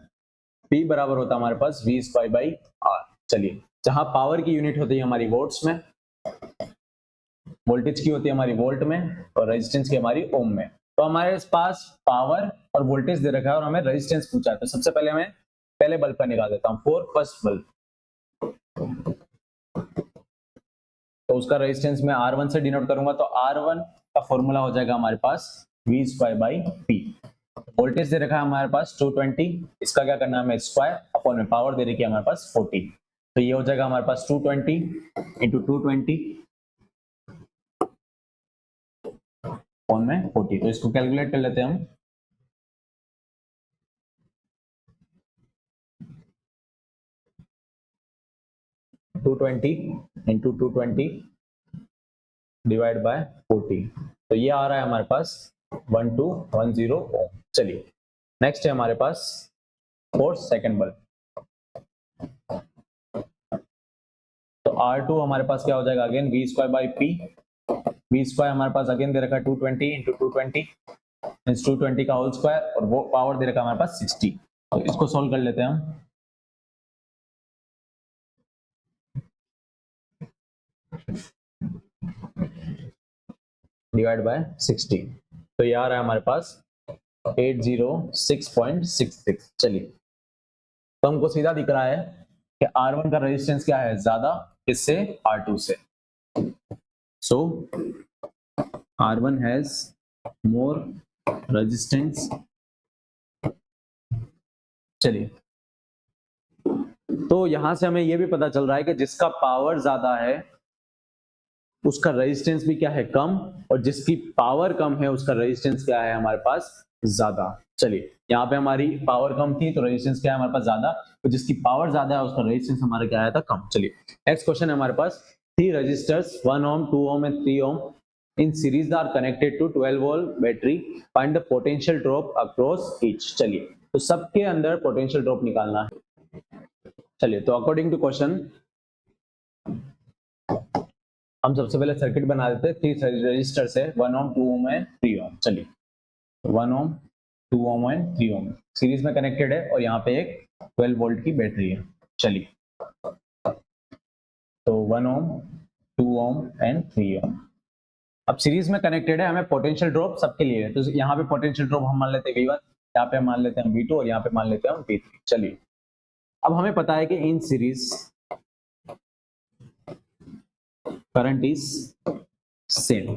P बराबर होता है हमारे पास V स्क्वायर बाई R। चलिए जहां पावर की यूनिट होती है हमारी वोल्ट्स में, वोल्टेज की होती है हमारी वोल्ट में और रेजिस्टेंस की हमारी ओम में। तो हमारे पास पावर और वोल्टेज दे रखा है और हमें रेजिस्टेंस पूछा है। तो सबसे पहले मैं पहले बल्ब का निकाल देता हूँ, फर्स्ट बल्ब। तो उसका रेजिस्टेंस मैं R1 से डिनोट करूंगा, तो R1 का फॉर्मूला हो जाएगा हमारे पास V square by P। Voltage दे रखा है हमारे पास 220, इसका क्या करना है हमें स्क्वायर अपॉन में पावर दे रखी है हमारे पास 40। तो ये हो जाएगा हमारे पास 220 इंटू 220 अपॉन में 40। तो इसको कैलकुलेट कर लेते हैं हम। टू 220 इंटू 220 डिवाइड बाय 40, तो ये आ रहा है हमारे पास 1210 ओम। चलिए नेक्स्ट है हमारे पास फोर्थ सेकंड बल्ब। तो R2 हमारे पास क्या हो जाएगा again V square by P। V square हमारे पास अगेन दे रखा है 220 इंटू 220 मींस 220 का होल स्क्वायर और वो पावर दे रखा है हमारे पास 60। तो इसको सोल्व कर लेते हैं हम। डिवाइड बाय 60, तो ये आ रहा है हमारे पास 806.66। चलिए तो हमको सीधा दिख रहा है कि R1 का रेजिस्टेंस क्या है ज्यादा किससे, R2 से। सो R1 हैज मोर रेजिस्टेंस। चलिए तो यहां से हमें यह भी पता चल रहा है कि जिसका पावर ज्यादा है उसका रेजिस्टेंस भी क्या है कम, और जिसकी पावर कम है उसका रेजिस्टेंस क्या है हमारे पास ज्यादा। चलिए यहाँ पे हमारी पावर कम थी तो रेजिस्टेंस क्या है हमारे पास ज्यादा, तो जिसकी पावर ज्यादा है उसका रेजिस्टेंस हमारा क्या आया था कम। चलिए नेक्स्ट क्वेश्चन है हमारे पास, 3 resistors 1 ohm 2 ohm and 3 ohm in series are connected to 12 volt battery, find the potential drop across each। चलिए तो सबके अंदर पोटेंशियल ड्रॉप निकालना है। चलिए तो अकॉर्डिंग टू क्वेश्चन हम सबसे पहले सर्किट बना देते हैं। 3 रजिस्टर है 1 ohm 2 ohm and 3 ohm। चलिए 1 ohm 2 ohm and 3 ohm series में कनेक्टेड है और यहाँ पे एक 12 वोल्ट की बैटरी है। चलिए तो 1 ohm 2 ohm and 3 ohm अब सीरीज में कनेक्टेड है, हमें पोटेंशियल ड्रॉप सबके लिए है। तो यहाँ पे पोटेंशियल ड्रॉप हम मान लेते हैं V1, यहाँ पे मान लेते हैं V2 और यहाँ पे मान लेते हैं V3। चलिए अब हमें पता है कि in series current is same.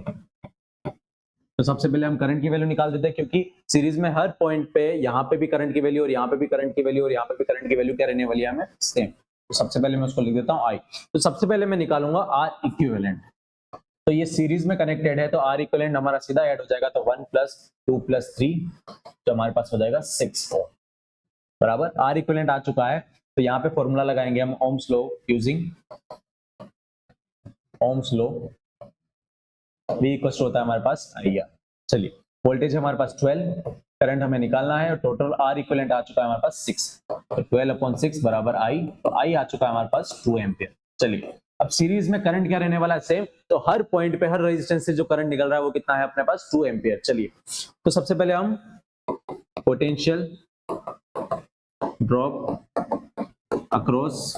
तो सबसे पहले हम करंट की वैल्यू निकाल देते हैं, क्योंकि सीरीज में हर पॉइंट पे यहाँ पे भी करंट की वैल्यू और यहाँ पे भी करंट की वैल्यू और यहाँ पे भी करंट की वैल्यू क्या रहने वाली है हमें सेम। तो सबसे पहले मैं उसको लिख देता हूँ I। तो सबसे पहले मैं निकालूंगा R इक्विवेलेंट। तो ये सीरीज में कनेक्टेड है तो आर इक्विवेलेंट हमारा सीधा ऐड हो जाएगा, तो 1 + 2 + 3 तो हमारे पास हो जाएगा 6 ओम बराबर। आर इक्विवेलेंट आ चुका है, तो यहाँ पे फॉर्मूला लगाएंगे हम Ohm's law using Ohm's law, V equal होता है हमारे पास IR। चलिए वोल्टेज हमारे पास 12, करंट हमें निकालना है और टोटल आर इक्विवेलेंट आ चुका है हमारे पास 6, तो 12/6 बराबर I, तो I आ चुका है हमारे पास 2 एम्पियर। चलिए अब सीरीज में करंट क्या रहने वाला है, सेम, तो हर पॉइंट पे हर रेजिस्टेंस से जो करंट निकल रहा है वो कितना है अपने पास 2 एम्पियर। चलिए तो सबसे पहले हम पोटेंशियल ड्रॉप अक्रॉस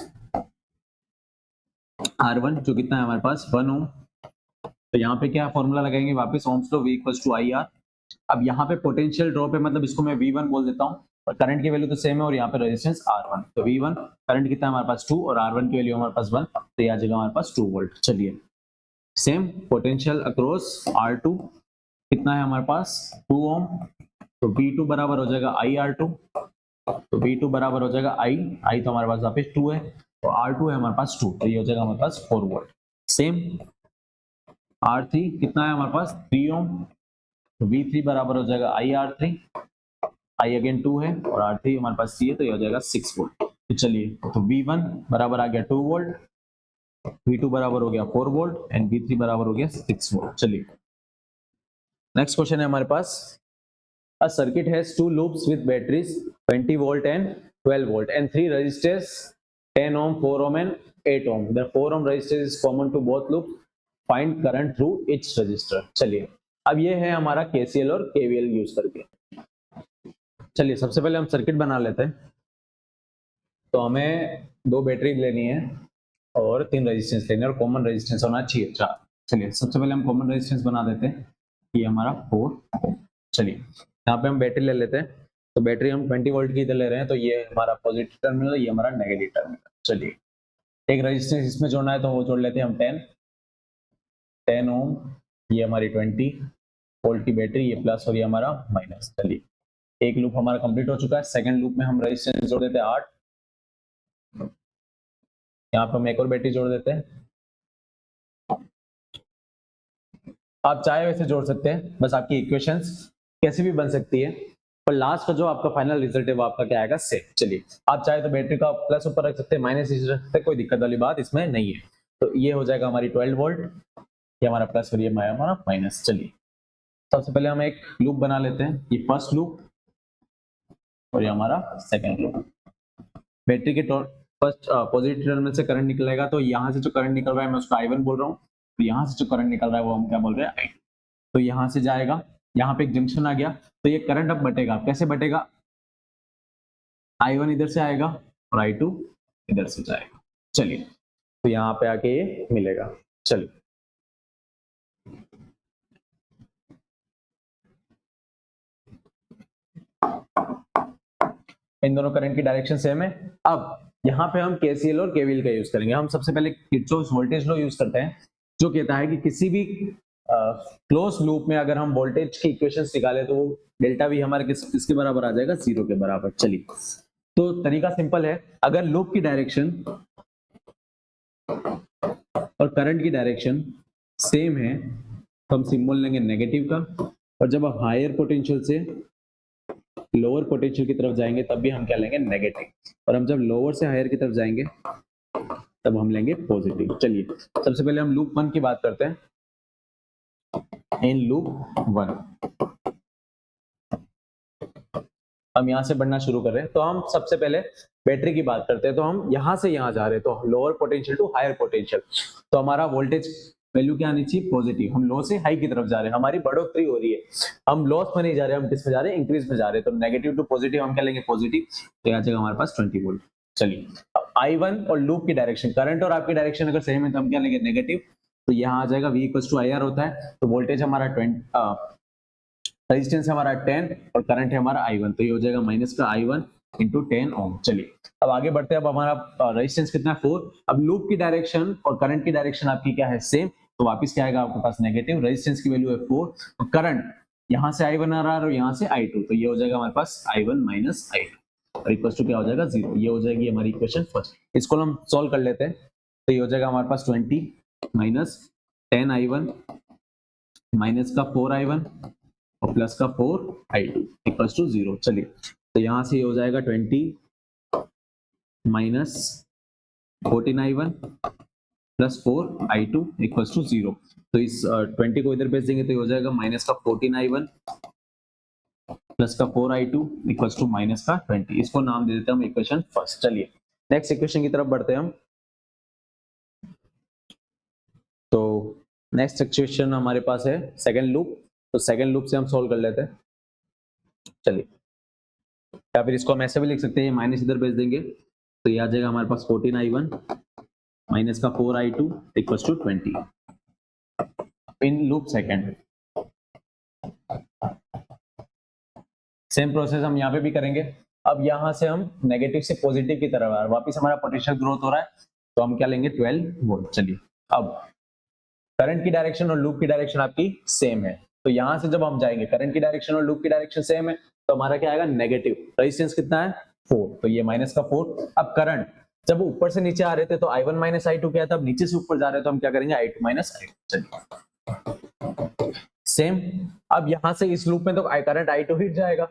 R1 जो कितना है हमारे पास 1 ओम, तो यहाँ पे क्या फॉर्मूला लगाएंगे वापस Ohm's law V equals to IR। अब यहाँ पे पोटेंशियल ड्रॉप है, मतलब इसको मैं V1 बोल देता हूँ और करंट की वैल्यू तो सेम है और यहाँ पे रेजिस्टेंस R1, तो V1 करंट कितना है हमारे पास 2 और R1 की वैल्यू हमारे पास 1, तो ये आ जाएगा हमारे पास 2 वोल्ट। चलिए सेम पोटेंशियल अक्रॉस R2 कितना है हमारे पास 2 ओम, तो V2 बराबर हो जाएगा IR2, तो V2 बराबर हो जाएगा I तो हमारे पास वापस 2 है, तो R2 है हमारे पास 2, तो ये हो जाएगा हमारे पास 4 वोल्ट। सेम R3 कितना है हमारे पास 3 ओम, तो V3 बराबर हो जाएगा IR3, I अगेन 2 है और R3 हमारे पास 3 है, तो ये हो जाएगा 6 वोल्ट। तो चलिए तो V1 बराबर आ गया 2 वोल्ट, V2 बराबर हो गया 4 वोल्ट एंड V3 बराबर हो गया 6 वोल्ट। चलिए नेक्स्ट क्वेश्चन है हमारे पास, a circuit has 2 loops with batteries 20 volt and 12 volt and 3 resistors 10 ohm, 4 ohm and 8 ohm. The 4 ohm resistance is common to both loops. Find current through each resistor. चलिए अब ये है हमारा KCL और KVL यूज करके। चलिए सबसे पहले हम सर्किट बना लेते हैं। तो हमें 2 बैटरी लेनी है और 3 रेजिस्टेंस लेने और कॉमन रेजिस्टेंस होना चाहिए 4। चलिए सबसे पहले हम कॉमन रेजिस्टेंस बना देते हैं, ये हमारा 4। चलिए यहाँ पे हम बैटरी ले लेते हैं, तो बैटरी हम 20 वोल्ट की इधर ले रहे हैं, तो ये हमारा पॉजिटिव टर्मिनल, ये हमारा नेगेटिव टर्मिनल। चलिए एक रेजिस्टेंस इसमें जोड़ना है तो वो जोड़ लेते हैं हम 10 ओम, ये हमारी 20 वोल्ट की बैटरी, ये प्लस और ये हमारा माइनस। चलिए एक लूप हमारा कंप्लीट हो चुका है, सेकंड लूप में हम रेजिस्टेंस जोड़ देते हैं 8, यहाँ पे हम एक और बैटरी जोड़ देते हैं। आप चाहे वैसे जोड़ सकते हैं, बस आपकी इक्वेशंस कैसे भी बन सकती है, पर लास्ट का जो आपका फाइनल रिजल्ट है वो आपका क्या आएगा सेम। चलिए आप चाहे तो बैटरी का प्लस ऊपर रख सकते हैं, माइनस नीचे रख सकते हैं, कोई दिक्कत वाली बात इसमें नहीं है। तो ये हो जाएगा हमारी 12 वोल्ट, ये हमारा प्लस और ये हमारा माइनस। चलिए सबसे पहले हम एक लूप बना लेते हैं, ये फर्स्ट लूप और ये हमारा सेकेंड लूप। बैटरी के फर्स्ट पॉजिटिव टर्मिनल से करंट निकलेगा, तो यहाँ से जो करंट निकल रहा है मैं उसको I1 बोल रहा हूँ, तो यहाँ से जो करंट निकल रहा है वो हम क्या बोल रहे हैं I2। तो यहाँ से जाएगा, यहाँ पे एक जंक्शन आ गया, तो ये करंट अब बटेगा, कैसे बटेगा, I1 इधर से आएगा और I2 इधर से जाएगा। चलिए तो यहाँ पे आके ये मिलेगा। चलिए इन दोनों करंट की डायरेक्शन सेम है। अब यहाँ पे हम KCL और KVL का यूज करेंगे। हम सबसे पहले किरचॉफ वोल्टेज लॉ यूज करते हैं, जो कहता है कि किसी भी क्लोज लूप में अगर हम वोल्टेज की इक्वेशंस निकालें तो वो डेल्टा V हमारे किसके बराबर आ जाएगा, 0 के बराबर। चलिए तो तरीका सिंपल है, अगर लूप की डायरेक्शन और करंट की डायरेक्शन सेम है तो हम सिंबल लेंगे नेगेटिव का, और जब आप हायर पोटेंशियल से लोअर पोटेंशियल की तरफ जाएंगे तब भी हम क्या लेंगे, नेगेटिव, और हम जब लोअर से हायर की तरफ जाएंगे तब हम लेंगे पॉजिटिव। चलिए सबसे पहले हम लूप 1 की बात करते हैं। इन लूप 1 हम यहां से बढ़ना शुरू कर रहे हैं, तो हम सबसे पहले बैटरी की बात करते हैं। तो हम यहां से यहां जा रहे हैं, तो lower potential to higher potential, तो हमारा वोल्टेज वैल्यू क्या आनी चाहिए, पॉजिटिव। हम लो से हाई की तरफ जा रहे हैं, हमारी बढ़ोतरी हो रही है, हम लॉस में नहीं जा रहे, हम किस में जा रहे हैं, इंक्रीज में जा रहे हैं। तो नेगेटिव टू पॉजिटिव हम क्या लेंगे, पॉजिटिव, तो आ जाएगा हमारे पास 20 वोल्ट। चलिए अब I1 और लूप की डायरेक्शन, करंट और आपकी डायरेक्शन अगर सेम है तो हम क्या लेंगे, नेगेटिव, तो यहाँ आ जाएगा V = IR होता है, तो वोल्टेज हमारा 20, रेजिस्टेंस हमारा 10 और करंट है हमारा I1, तो ये हो जाएगा माइनस का I1 × 10 ओम। चलिए अब आगे बढ़ते हैं। अब हमारा रेजिस्टेंस कितना है, 4। अब लूप की डायरेक्शन और करंट की डायरेक्शन आपकी क्या है, सेम, तो वापस क्या आएगा आपके पास, नेगेटिव। रेजिस्टेंस की वैल्यू है 4, तो करंट यहाँ से I1 आ रहा है और यहाँ से I2, तो ये हो जाएगा हमारे पास I1 - I2 और इक्वल टू क्या हो जाएगा, 0। ये हो जाएगी हमारी इक्वेशन फर्स्ट। इसको हम सॉल्व कर लेते हैं, तो ये हो जाएगा हमारे पास 20 - 10i1 माइनस का 4i1 और प्लस का 4i2 इक्वल्स टू 0। चलिए तो यहां से ये हो जाएगा 20 minus 14i1 plus 4i2 equals to 0। तो इस 20 को इधर भेज देंगे तो ये हो जाएगा माइनस का 14i1 प्लस का 4i2 इक्वल्स टू माइनस का 20। इसको नाम दे देते हैं हम इक्वेशन फर्स्ट। चलिए नेक्स्ट इक्वेशन की तरफ बढ़ते हैं हम। तो नेक्स्ट इक्वेशन हमारे पास है सेकंड लूप। तो सेकंड लूप से हम सॉल्व कर लेते हैं। चलिए या फिर इसको हम ऐसे भी लिख सकते हैं, माइनस इधर भेज देंगे तो ये आ जाएगा हमारे पास 14i1 माइनस का 4i2 equals to 20 in loop second. Same process हम यहाँ पे भी करेंगे। अब यहाँ से हम नेगेटिव से पॉजिटिव की तरफ आ रहे, वापस हमारा पोटेंशियल ग्रोथ हो रहा है तो हम क्या लेंगे 12 वोल्ट। चलिए अब करंट की डायरेक्शन और लूप की डायरेक्शन आपकी सेम है, तो यहाँ से जब हम जाएंगे करंट की डायरेक्शन और लूप की डायरेक्शन सेम है तो हमारा क्या आएगा नेगेटिव। रेजिस्टेंस कितना है 4, तो ये माइनस का 4। अब करंट जब ऊपर से नीचे आ रहे थे तो i1 माइनस i2 क्या था, अब नीचे से ऊपर जा रहे हैं तो हम क्या करेंगे i2 माइनस i2। चलिए सेम अब यहां से इस लूप में तो करंट i2 हिट जाएगा।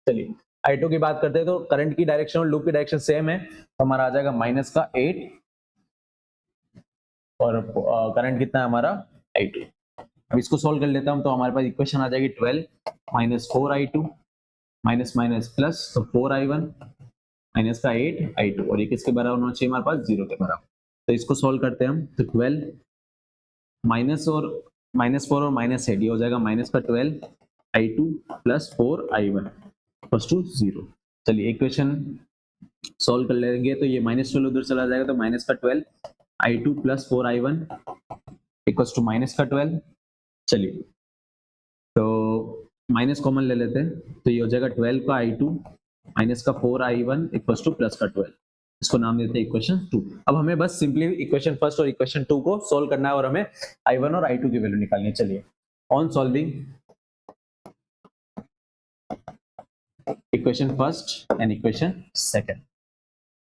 चलिए i2 की बात करते हैं तो करंट की डायरेक्शन और लूप की डायरेक्शन सेम है तो हमारा आ जाएगा माइनस का 8 और करंट कितना है हमारा i2। अब इसको सोल्व कर लेता हूं तो हमारे पास इक्वेशन आ जाएगी 12 minus 4i2 minus minus plus तो 4i1 माइनस का 8i2 और ये किसके बराबर होना चाहिए हमारे पास 0 के बराबर। तो इसको सोल्व करते हैं हम तो 12 माइनस 4 और माइनस 8 ये हो जाएगा माइनस का 12i2 plus 4i1 plus two 0। चलिए इक्वेशन सोल्व कर लेंगे तो ये माइनस 12 उधर चला जाएगा तो माइनस का 12i2 plus 4i1 equals to minus का 12। चलिए तो माइनस कॉमन ले लेते हैं तो ये हो जाएगा 12 का i2 माइनस का 4i1 इक्वल्स टू प्लस का 12। इसको नाम देते हैं इक्वेशन 2। अब हमें बस सिंपली इक्वेशन फर्स्ट और इक्वेशन 2 को सोल्व करना है और हमें i1 और i2 की वैल्यू निकालनी है। चलिए on solving equation first and equation second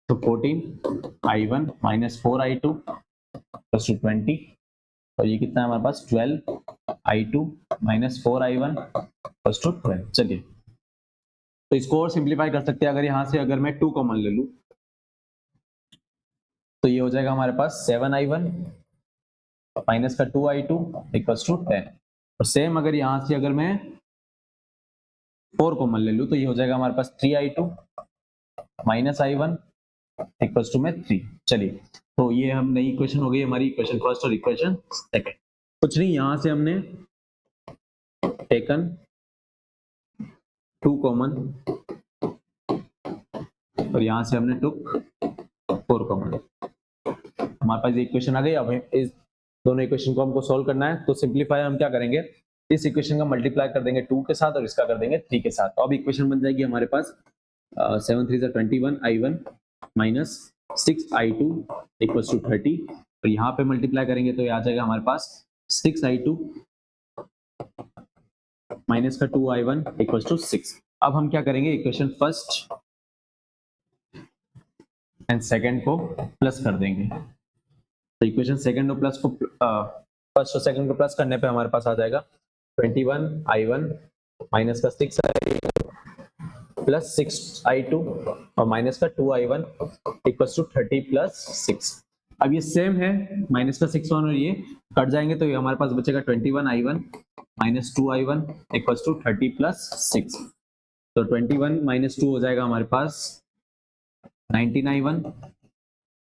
तो 14i1 minus 4i2 plus two 20 और ये कितना है हमारे पास 12i2 minus 4i1 plus two 12। चलिए तो इसको और सिंप्लीफाई कर सकते हैं। अगर यहां से अगर मैं 2 कॉमन ले लूं तो ये हो जाएगा हमारे पास 7i1 माइनस का 2i2 इक्वल्स टू 10 और सेम अगर यहां से अगर मैं 4 कॉमन ले लूं तो ये हो जाएगा हमारे पास 3i2 minus i1 equals to में 3। चलिए तो ये हम नई इक्वेशन हो गई हमारी इक्वेशन फर्स्ट और इक्वेशन सेकंड। कुछ नहीं, यहां से हमने टेकन 2 कॉमन और यहां से हमने टुक 4 कॉमन, हमारे पास इक्वेशन आ गई। अब इस दोनों इक्वेशन को हमको सॉल्व करना है तो सिंप्लीफाई हम क्या करेंगे, इस इक्वेशन का मल्टीप्लाई कर देंगे 2 के साथ और इसका कर देंगे 3 के साथ। तो अब इक्वेशन बन जाएगी हमारे पास 7 3 21i1 minus 6i2 equals to 30 और यहाँ पे मल्टीप्लाई करेंगे तो ये आ जाएगा हमारे पास 6i2 माइनस का 2i1 इक्वल्स टू 6। अब हम क्या करेंगे, इक्वेशन फर्स्ट एंड सेकंड को प्लस कर देंगे। तो इक्वेशन सेकंड और प्लस को फर्स्ट और सेकंड को प्लस करने पे हमारे पास आ जाएगा 21i1 माइनस का 6i2 प्लस 6i2 और माइनस का 2i1 इक्वल्स टू 30 प्लस 6। अब ये सेम है, माइनस का 6 और ये कट जाएंगे तो ये हमारे पास बचेगा 21i1 minus 2i1 equals to 30 plus 6। तो 21 माइनस 2 हो जाएगा हमारे पास 19i1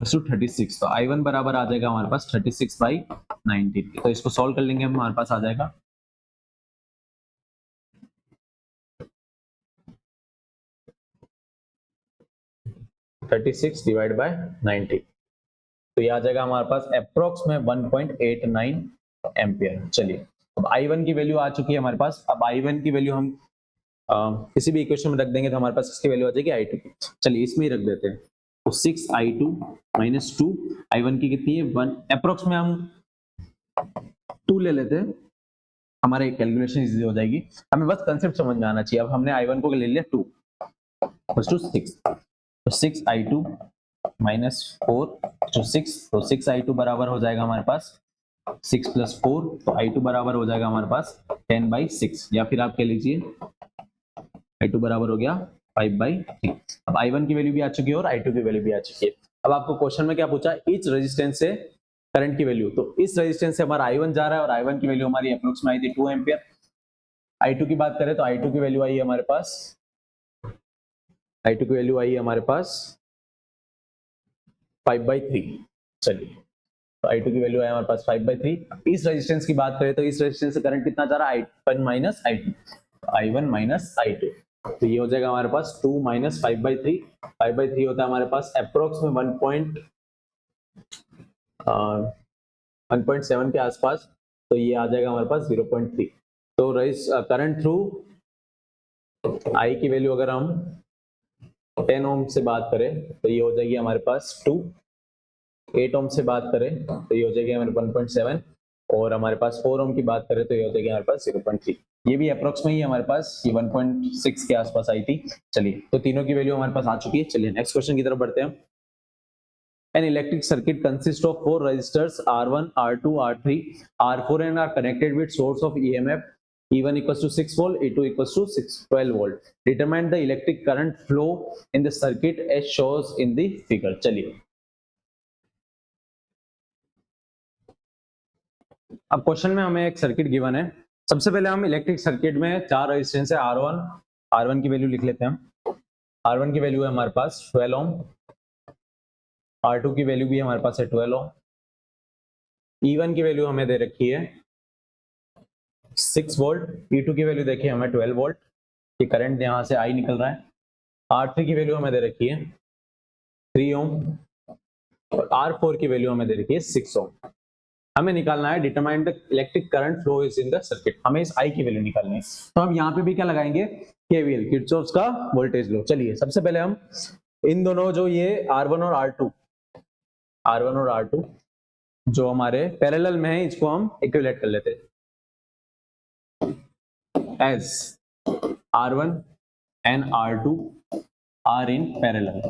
टू 36। तो i1 बराबर आ जाएगा हमारे पास 36/19। तो इसको सॉल्व कर लेंगे हम, हमारे पास आ जाएगा 36 डिवाइड बाय 90। तो ये आ जाएगा हमारे पास अप्रोक्स में 1.89 एम्पियर। चलिए अब i1 की वैल्यू आ चुकी है हमारे पास। अब i1 की वैल्यू हम किसी भी इक्वेशन में रख देंगे तो हमारे पास इसकी वैल्यू आ जाएगी i2 की। चलिए इसमें ही रख देते हैं तो 6i2 माइनस 2 i1 की कितनी है 1, अप्रोक्स में हम 2 ले लेते हैं, हमारे कैलकुलेशन इजी हो जाएगी। हमें बस कंसेप्ट समझ में आना चाहिए। अब हमने i1 को ले लिया 2 टू 6 तो 6i2 माइनस 4 टू 6 तो 6i2 बराबर हो जाएगा हमारे पास 6 प्लस 4, तो I2 बराबर हो जाएगा हमारे पास 10/6, या फिर आप कह लीजिए I2 बराबर हो गया 5/3। अब I1 की वैल्यू भी आ चुकी है और I2 की वैल्यू भी आ चुकी है। अब आपको क्वेश्चन में क्या पूछा, इच रेजिस्टेंस से करंट की वैल्यू, तो इस रेजिस्टेंस से हमारा I1 जा रहा है और I1 की वैल्यू हमारी अप्रोक्स में आई थी 2 एम्पियर। I2 की बात करें तो I2 की वैल्यू आई है हमारे पास, I2 की वैल्यू आई है हमारे पास 5/3। चलिए, तो I2 की वैल्यू है हमारे पास 5/3। इस रेजिस्टेंस की बात करें तो इस रेजिस्टेंस से करंट कितना जा रहा है, I1 minus I2, I1 minus I2, तो ये हो जाएगा हमारे पास 2 माइनस 5/3। 5/3 होता है हमारे पास अप्रोक्स में 1.7 के आसपास, तो ये आ जाएगा हमारे पास 0.3। तो करंट थ्रू I की वैल्यू अगर हम 10 ओम से बात करें तो ये हो जाएगी हमारे पास 2, 8 ओम से बात करें तो ये हो जाएगी हमारे 1.7, और हमारे पास 4 ओम की बात करें तो ये हो जाएगी हमारे पास 0.3। ये भी अप्रोक्स में ही हमारे पास ये 1.6 के आसपास आई थी। चलिए, तो तीनों की वैल्यू हमारे पास आ चुकी है। चलिए नेक्स्ट क्वेश्चन की तरफ बढ़ते हैं। An electric circuit consists of 4 resistors R1, R2, R3, R4 and are connected with source of EMF E1 equals to 6 volt, E2 equals to 12 volt. Determine the electric current flow in the circuit as shows in the figure. चलिए, अब क्वेश्चन में हमें एक सर्किट गिवन है। सबसे पहले हम इलेक्ट्रिक सर्किट में 4 रेजिस्टेंस है R1 की वैल्यू लिख लेते हैं। R1 की वैल्यू है हमारे पास 12 ओम, R2 की वैल्यू भी हमारे पास है 12 ओम, E1 की वैल्यू हमें दे रखी है 6 वोल्ट, E2 की वैल्यू देखिए हमें 12 वोल्ट, ये करंट यहाँ से I निकल रहा है। R3 की वैल्यू हमें दे रखी है 3 ओम, और R4 की वैल्यू हमें दे रखी है 6 ओम। हमें निकालना है determine the electric current flow is in the circuit, हमें इस I की वैल्यू निकालनी है। तो हम यहाँ पे भी क्या लगाएंगे, KVL, किरचॉफ का वोल्टेज लॉ। चलिए, सबसे पहले हम इन दोनों जो ये R1 और R2 जो हमारे पैरेलल में है, इसको हम इक्विवेलेंट कर लेते हैं as R1 and R2 are in parallel।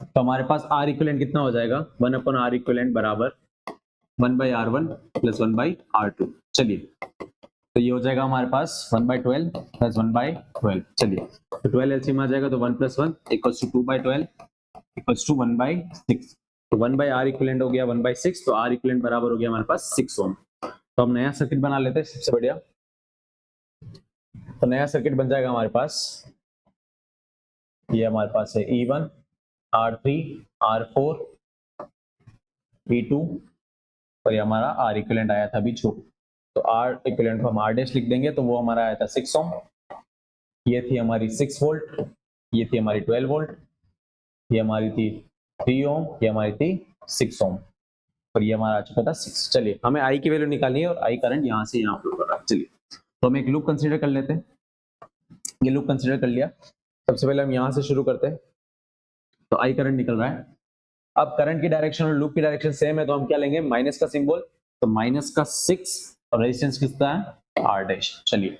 तो हमारे पास R इक्विवेलेंट कितना हो जाएगा, 1/R इक्विवेलेंट बराबर 1/R1 प्लस 1/R2। चलिए, तो ये हो जाएगा हमारे पास 1/12 प्लस 1/12। चलिए, तो 12 एलसीएम आ जाएगा, तो 1 + 1 = 2/12 = 1/6। तो 1/R इक्विवेलेंट हो गया 1/6, तो R इक्विवेलेंट बराबर हो गया हमारे पास 6 ओम। तो हम नया सर्किट बना लेते हैं, सबसे बढ़िया। तो नया सर्किट बन जाएगा हमारे पास, ये हमारे पास है E1, R3, R4, E2, और ये हमारा R इक्विवेलेंट आया था अभी छोड़। तो R इक्विवेलेंट को हम R डैश लिख देंगे, तो वो हमारा आया था 6 ओम। ये थी हमारी 6 वोल्ट, ये थी हमारी 12 वोल्ट, ये हमारी थी 3 ओम, ये हमारी थी 6 ओम, और ये हमारा आ चुका था 6। चलिए, हमें I की वैल्यू निकालनी है और I करंट यहाँ से यहाँ फ्लो कर रहा है। चलिए, तो हम एक लूप कंसीडर कर लेते हैं। ये लूप कंसीडर कर लिया। सबसे पहले हम यहाँ से शुरू करते हैं, तो I करंट निकल रहा है। अब करंट की डायरेक्शन और लूप की डायरेक्शन सेम है, तो हम क्या लेंगे, माइनस का सिंबल, तो माइनस का 6 और रेजिस्टेंस कितना है R डैश। चलिए,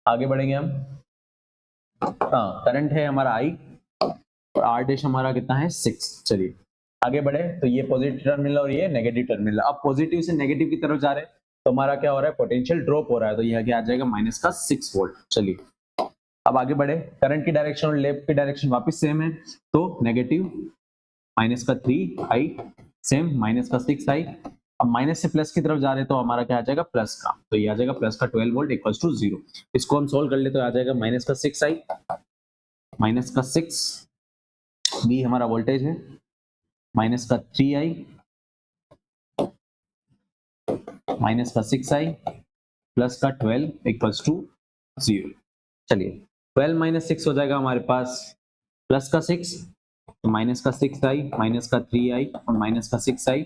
आगे बढ़ेंगे हम। हाँ, करंट है हमारा I और R डैश हमारा कितना है 6। चलिए, आगे बढ़े, तो ये पॉजिटिव टर्मिनल और ये नेगेटिव टर्मिनल। अब पॉजिटिव से नेगेटिव की तरफ जा रहे हैं, तो हमारा क्या हो रहा है, पोटेंशियल ड्रॉप हो रहा है, तो ये आ जाएगा माइनस का 6 वोल्ट। चलिए, अब आगे बढ़े, करंट की डायरेक्शन और लेफ्ट की डायरेक्शन वापस सेम है, तो नेगेटिव माइनस का 3I सेम, माइनस का 6I। अब माइनस से प्लस की तरफ जा रहे हैं, तो हमारा क्या आ जाएगा, प्लस का, तो ये आ जाएगा प्लस का 12 वोल्ट इक्वल्स टू 0। इसको हम सोल्व कर ले तो आ जाएगा माइनस का 6I, माइनस का 6 भी हमारा वोल्टेज है, माइनस का 3I, माइनस का 6I प्लस का 12 इक्वल्स टू 0। चलिए, 12 माइनस 6 हो जाएगा हमारे पास प्लस का 6, तो माइनस का 6I, माइनस का 3I और माइनस का 6I,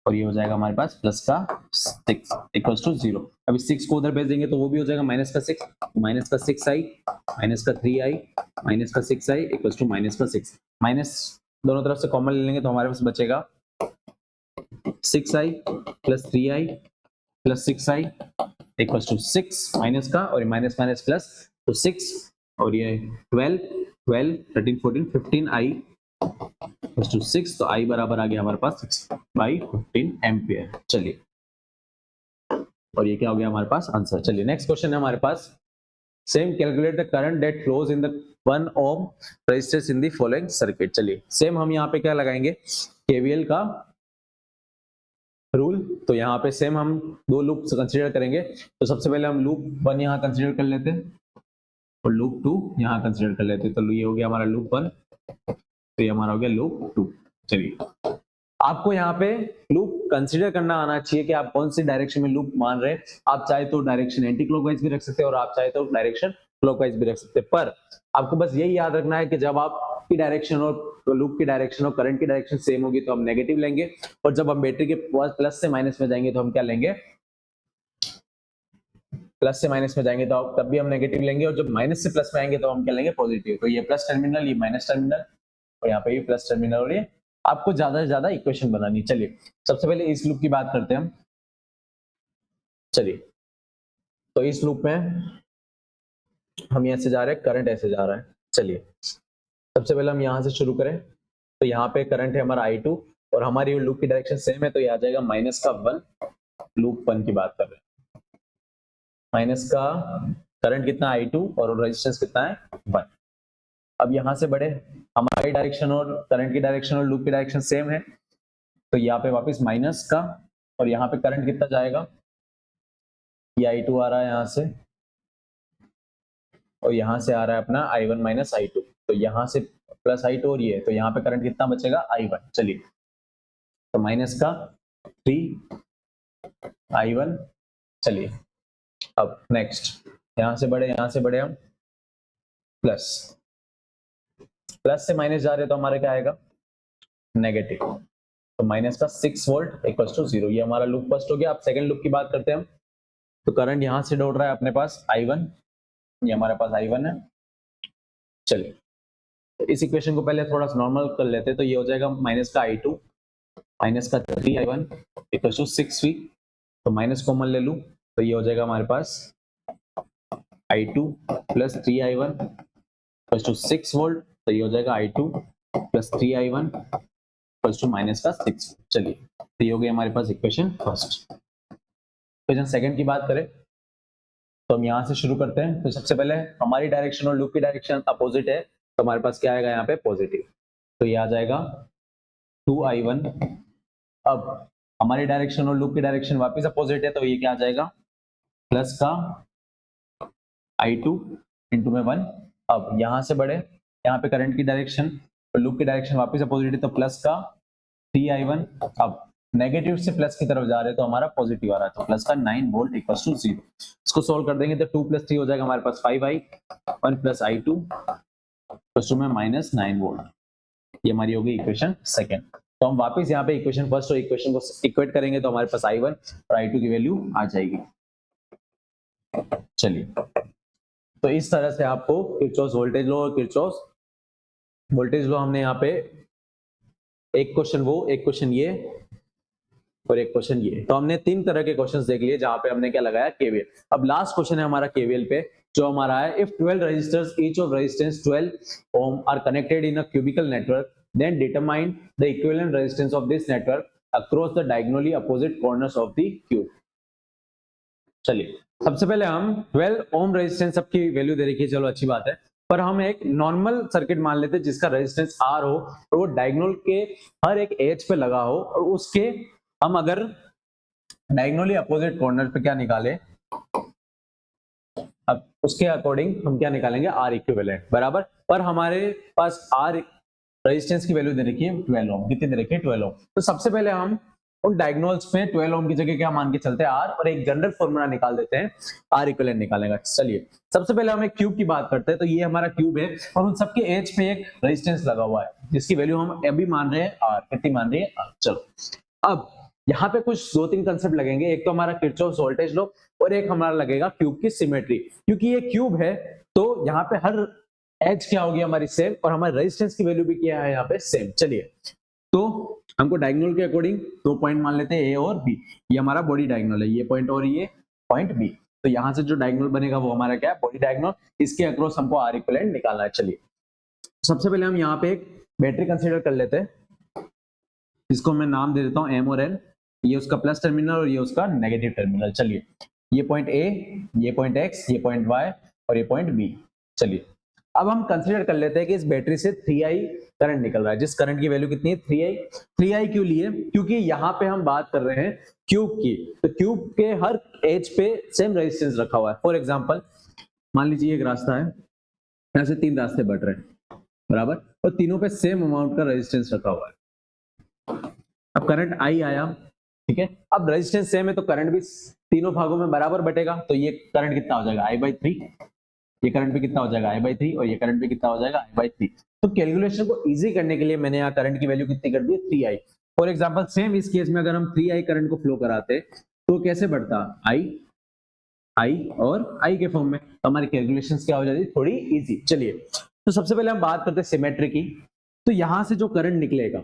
और ये हो जाएगा हमारे पास प्लस का 6 इक्वल्स टू 0। अभी 6 को उधर भेज देंगे तो वो भी हो जाएगा माइनस का 6, माइनस का 6I, माइनस का 3I, माइनस का 6I इक्वल्स टू माइनस का 6। माइनस दोनों तरफ से कॉमन ले लेंगे, तो हमारे पास बचेगा 6I plus 3I plus 6I equals to 6 minus का, और माइनस माइनस प्लस, तो 6 और ये 12, 13, 14, 15I टू 6, तो आई बराबर आ गया हमारे पास 6/15 एम्पियर। चलिए, और ये क्या हो गया हमारे पास आंसर। चलिए नेक्स्ट क्वेश्चन है हमारे पास, same calculate the current that flows in the 1 ohm resistance in the following circuit. चलिए सेम हम यहाँ पे क्या लगाएंगे, केवीएल का रूल। तो यहाँ पे सेम हम दो लूप कंसीडर करेंगे। तो सबसे पहले हम लूप 1 यहाँ कंसीडर कर लेते हैं और लूप 2 यहाँ कंसीडर कर लेते हैं। तो ये हो गया हमारा लूप 1, तो ये हमारा हो गया लूप 2। चलिए, आपको यहाँ पे लूप कंसीडर करना आना चाहिए कि आप कौन सी डायरेक्शन में लूप मान रहे हैं। आप चाहे तो डायरेक्शन एंटी क्लॉकवाइज भी रख सकते हैं और आप चाहे तो डायरेक्शन क्लॉकवाइज भी रख सकते हैं। पर आपको बस यही याद रखना है कि जब आपकी डायरेक्शन और लूप की डायरेक्शन और करंट की डायरेक्शन सेम होगी तो हम नेगेटिव लेंगे, और जब हम बैटरी के प्लस से माइनस में जाएंगे तो हम क्या लेंगे, प्लस से माइनस में जाएंगे तो तब भी हम नेगेटिव लेंगे, और जब माइनस से प्लस में आएंगे तो हम क्या लेंगे, पॉजिटिव। तो ये प्लस टर्मिनल, ये माइनस टर्मिनल, और यहाँ पे भी प्लस टर्मिनल, और ये आपको ज्यादा से ज्यादा इक्वेशन बनानी। चलिए सबसे पहले इस लूप की बात करते हैं हम। चलिए, तो इस लूप में हम ऐसे जा रहे हैं, करंट ऐसे जा रहा है। चलिए सबसे पहले हम यहाँ से शुरू करें, तो यहाँ पे करंट है हमारा I2 और हमारी लूप की डायरेक्शन सेम है, तो ये आ जाएगा -1। लूप 1 की बात कर रहे हैं, माइनस का करंट कितना I2 और रेजिस्टेंस कितना है 1। अब यहाँ से बढ़े, हमारी डायरेक्शन और करंट की डायरेक्शन और लूप की डायरेक्शन सेम है, तो यहाँ पे वापस माइनस का, और यहाँ पे करंट कितना जाएगा, ये I2 आ रहा है यहाँ से, और यहाँ से आ रहा है अपना I1 माइनस I2, तो यहाँ से प्लस I2 और ये, तो यहाँ पे करंट कितना बचेगा I1। चलिए, तो माइनस का 3 I1। चलिए अब नेक्स्ट, यहाँ से बढ़े हम, प्लस से माइनस जा रहे तो हमारे क्या आएगा, नेगेटिव। तो माइनस का 6 वोल्ट इक्वल टू 0। ये हमारा लूप फर्स्ट हो गया। अब सेकंड लूप की बात करते हैं हम। तो करंट यहाँ से दौड़ रहा है अपने पास I1, ये हमारे पास I1 है। चलिए, तो इस इक्वेशन को पहले थोड़ा सा नॉर्मल कर लेते हैं, तो ये हो जाएगा माइनस का I2 माइनस का 3I1 इक्वल टू 6V। तो माइनस कॉमन ले लूँ, तो ये हो जाएगा हमारे पास I2 plus 3I1 equal to 6 volt. तो ये हो जाएगा I2 plus 3I1 equal to minus का 6। चलिए, तो ये हो गई हमारे पास इक्वेशन फर्स्ट। इक्वेशन सेकंड की बात करें तो हम यहाँ से शुरू करते हैं। तो सबसे पहले हमारी डायरेक्शन और लूप की डायरेक्शन अपोजिट है, तो हमारे पास क्या आएगा यहाँ पे, पॉजिटिव। तो ये आ जाएगा 2I1। अब हमारी डायरेक्शन और लूप की डायरेक्शन वापस अपोजिट है, तो ये क्या आ जाएगा, प्लस का I2 इंटू में 1। अब यहाँ से बढ़े, यहाँ पे करंट की डायरेक्शन और लूप की डायरेक्शन वापस अपोजिट है, तो प्लस का 3I1। अब नेगेटिव से प्लस की तरफ जा रहे हैं, तो हमारा पॉजिटिव आ रहा है, तो प्लस का 9 वोल्ट इक्वल टू 0। इसको सोल्व कर देंगे तो 2 प्लस 3 हो जाएगा हमारे पास 5I, 1 प्लस I2 प्लस 2 में माइनस 9 वोल्ट। ये हमारी होगी इक्वेशन सेकंड। तो हम वापस यहाँ पे इक्वेशन फर्स्ट और इक्वेशन को इक्वेट करेंगे, तो हमारे पास I1 और I2 की वैल्यू आ जाएगी। चलिए, तो इस तरह से आपको किरचॉफ वोल्टेज लॉ और किरचॉफ वोल्टेज लॉ हमने यहाँ पे एक क्वेश्चन वो, एक क्वेश्चन ये और एक क्वेश्चन ये, तो हमने 3 तरह के क्वेश्चंस देख लिए जहां पे हमने क्या लगाया, केवीएल। अब लास्ट क्वेश्चन है हमारा केवीएल पे, जो हमारा है, if 12 resistors each of resistance 12 ohm are connected in a cubical network, then determine the equivalent resistance of this network across the diagonally opposite corners of the cube. चलिए, सबसे पहले हम 12 ohm रेजिस्टेंस सबकी वैल्यू दे रखी है, चलो अच्छी बात है। पर हम एक नॉर्मल सर्किट मान लेते हैं जिसका रेजिस्टेंस R हो और वो डायगोनल के हर एक एज पे लगा हो, और उसके हम अगर डायगोनली अपोजिट कॉर्नर पे क्या निकाले, अब उसके अकॉर्डिंग हम क्या निकालेंगे, R इक्विवेलेंट बराबर। पर हमारे पास R रेजिस्टेंस की वैल्यू दे रखी है 12 ओम। कितनी दे रखी है, 12 ओम। तो सबसे पहले हम उन डायगोनल्स पे 12 ओम की जगह क्या मान के चलते हैं, R, और एक जनरल फॉर्मूला निकाल देते हैं, R इक्विवेलेंट निकालेगा। चलिए, सबसे पहले हम एक क्यूब की बात करते हैं। तो ये हमारा क्यूब है और उन सबके एज पे एक रेजिस्टेंस लगा हुआ है जिसकी वैल्यू हम अभी मान रहे हैं R। कितनी मान रहे हैं, R। चलो, अब यहाँ पे कुछ 2-3 कंसेप्ट लगेंगे। एक तो हमारा किरचॉफ वोल्टेज लॉ और एक हमारा लगेगा क्यूब की सिमेट्री। क्योंकि ये क्यूब है तो यहाँ पे हर एज क्या होगी हमारी सेम, और हमारे रेजिस्टेंस की वैल्यू भी क्या है यहाँ पे सेम। चलिए, तो हमको डायगोनल के अकॉर्डिंग 2 पॉइंट मान लेते हैं, ए और बी। ये हमारा बॉडी डायगोनल है, ये पॉइंट और ये पॉइंट बी। तो यहाँ से जो डायगोनल बनेगा वो हमारा क्या है, बॉडी डायगोनल। इसके अक्रॉस हमको R इक्विवेलेंट निकालना है। चलिए, सबसे पहले हम यहाँ पे एक बैटरी कंसीडर कर लेते हैं। इसको मैं नाम दे देता हूँ एम और एन, ये उसका प्लस टर्मिनल और ये उसका नेगेटिव टर्मिनल। चलिए ये पॉइंट ए, ये पॉइंट एक्स, ये पॉइंट वाई और ये पॉइंट बी। चलिए अब हम कंसीडर कर लेते हैं कि इस बैटरी से 3i करंट निकल रहा है, जिस करंट की वैल्यू कितनी है 3i। 3i क्यों लिए? क्योंकि यहाँ पे हम बात कर रहे हैं क्यूब की, तो क्यूब के हर एज पे सेम रेजिस्टेंस रखा हुआ है। फॉर एग्जांपल मान लीजिए एक रास्ता है, यहाँ से 3 रास्ते बढ़ रहे हैं बराबर, और तीनों पे सेम अमाउंट का रेजिस्टेंस रखा हुआ है। अब करंट आई आया, ठीक है, अब रेजिस्टेंस सेम है तो करंट भी तीनों भागों में बराबर बटेगा, तो ये करंट कितना हो जाएगा I/3, ये करंट भी कितना हो जाएगा I/3 और ये करंट भी कितना हो जाएगा I/3। तो कैलकुलेशन को इजी करने के लिए मैंने यहाँ करंट की वैल्यू कितनी कर दी 3i। फॉर एग्जांपल सेम इस केस में अगर हम 3i करंट को फ्लो कराते तो कैसे बढ़ता आई और आई के फॉर्म में, तो हमारी कैलकुलेशंस क्या हो जाती थोड़ी इजी। चलिए तो सबसे पहले हम बात करते हैं सिमेट्री की। तो यहां से जो करंट निकलेगा,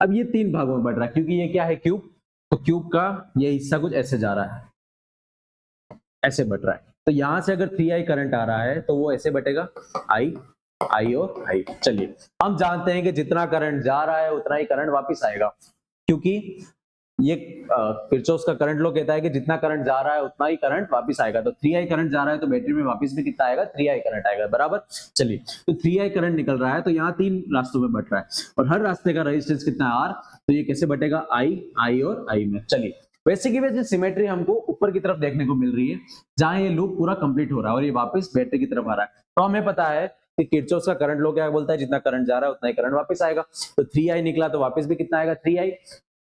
अब ये 3 भागों में बढ़ रहा है क्योंकि ये क्या है क्यूब, तो क्यूब का ये हिस्सा कुछ ऐसे जा रहा है, ऐसे बढ़ रहा है। तो यहां से अगर 3i करंट आ रहा है तो वो ऐसे बटेगा आई और आई। चलिए हम जानते हैं कि जितना करंट जा रहा है उतना ही करंट वापस आएगा, क्योंकि ये किरचॉफ का करंट लॉ कहता है कि जितना करंट जा रहा है उतना ही करंट वापस आएगा। तो 3i करंट जा रहा है तो बैटरी में वापस भी कितना आएगा 3i करंट आएगा बराबर। चलिए तो 3i करंट निकल रहा है तो यहाँ 3 रास्तों में बट रहा है और हर रास्ते का रेजिस्टेंस कितना है R, तो ये कैसे बटेगा आई और आई में। चलिए वैसे की वजह सिमेट्री हमको ऊपर की तरफ देखने को मिल रही है, जहां ये लूप पूरा कंप्लीट हो रहा है और ये वापस बैटरी की तरफ आ रहा है। तो हमें पता है कि किरचॉफ का करंट लॉ क्या बोलता है, जितना करंट जा रहा है उतना ही करंट वापस आएगा। तो 3i निकला तो वापस भी कितना आएगा 3i।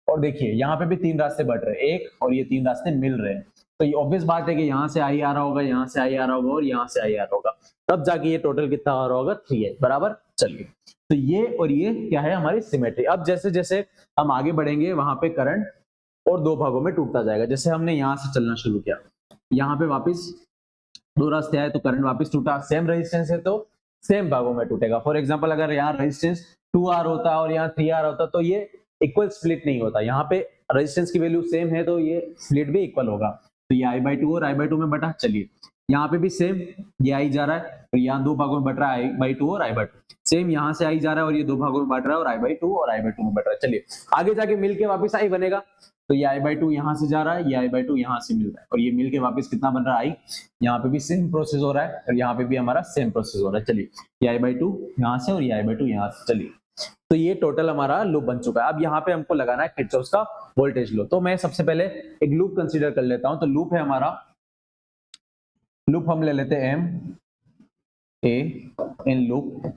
और देखिए यहाँ पे भी 3 रास्ते बढ़ रहे हैं, एक और ये 3 रास्ते मिल रहे हैं, तो ये ऑब्वियस बात है कि यहाँ से आई आ रहा होगा, यहाँ से आई आ रहा होगा और यहाँ से आई आ रहा होगा, तब जाके ये टोटल कितना आ रहा होगा 3i बराबर। चलिए तो ये और ये क्या है हमारी सिमेट्री। अब जैसे जैसे हम आगे बढ़ेंगे वहां पे करंट और 2 भागों में टूटता जाएगा। जैसे हमने यहाँ से चलना शुरू किया, यहाँ पे वापस 2 रास्ते आए तो करंट वापस टूटा, सेम रेजिस्टेंस है तो सेम भागों में टूटेगा। फॉर एग्जांपल अगर यहाँ रेजिस्टेंस 2R होता और यहाँ 3R होता तो ये इक्वल स्प्लिट नहीं होता। यहाँ पे रेजिस्टेंस की वैल्यू सेम है तो ये स्प्लिट भी इक्वल होगा, तो ये I/2 और I/2 में बटा। चलिए यहाँ पे भी सेम, ये आई जा रहा है और यहाँ 2 भागों में बट रहा है I/2 और I/2, सेम यहाँ से आई जा रहा है और ये 2 भागों में बट रहा है और I/2 और I/2 में बट रहा है। चलिए आगे जाके मिलके वापस आई बनेगा, तो ये I/2 यहाँ से जा रहा है, ये I/2 यहाँ से मिल रहा है और ये मिलके वापस कितना बन रहा है आई। यहाँ पे भी सेम प्रोसेस हो रहा है और यहाँ पे भी हमारा सेम प्रोसेस हो रहा है। चलिए ये I/2 यहाँ से और ये I/2 यहाँ से। चलिए तो ये टोटल हमारा लूप बन चुका है। अब यहाँ पे हमको लगाना है किरचॉफ का वोल्टेज लॉ। तो मैं सबसे पहले एक लूप कंसीडर कर लेता हूं। तो लूप है हमारा, लूप हम ले लेते हैं एम ए इन लूप।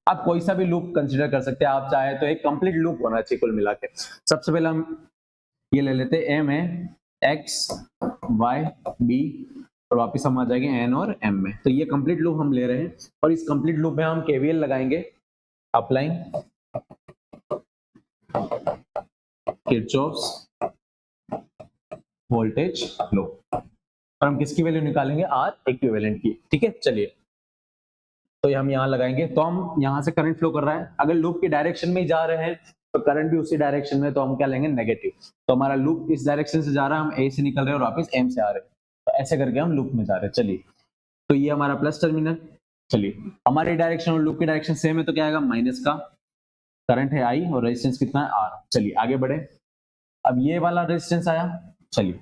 आप कोई सा भी लूप कंसीडर कर सकते हैं, आप चाहे तो एक कंप्लीट लूप होना चाहिए कुल मिला के। सबसे पहले हम ये ले लेते हैं एम है एक्स वाई बी और वापिस हम आ जाएंगे एन और एम में। तो ये कंप्लीट लूप हम ले रहे हैं और इस कंप्लीट लूप में हम केवीएल लगाएंगे, अप्लाइंग किरचॉफ्स वोल्टेज लॉ, और हम किसकी वैल्यू निकालेंगे आर इक्विवेलेंट की। ठीक है चलिए तो हम यहाँ लगाएंगे, तो हम यहाँ से करंट फ्लो कर रहा है, अगर लूप की डायरेक्शन में ही जा रहे हैं तो करंट भी उसी डायरेक्शन में, तो हम क्या लेंगे नेगेटिव। तो हमारा लूप इस डायरेक्शन से जा रहा है, हम ए से निकल रहे हैं और वापस एम से आ रहे हैं, तो ऐसे करके हम लूप में जा रहे हैं। चलिए तो ये हमारा प्लस टर्मिनल। चलिए हमारी डायरेक्शन और लूप की डायरेक्शन सेम है तो क्या आएगा माइनस का, करंट है आई और रेजिस्टेंस कितना है आर। चलिए आगे बढ़े, अब ये वाला रेजिस्टेंस आया, चलिए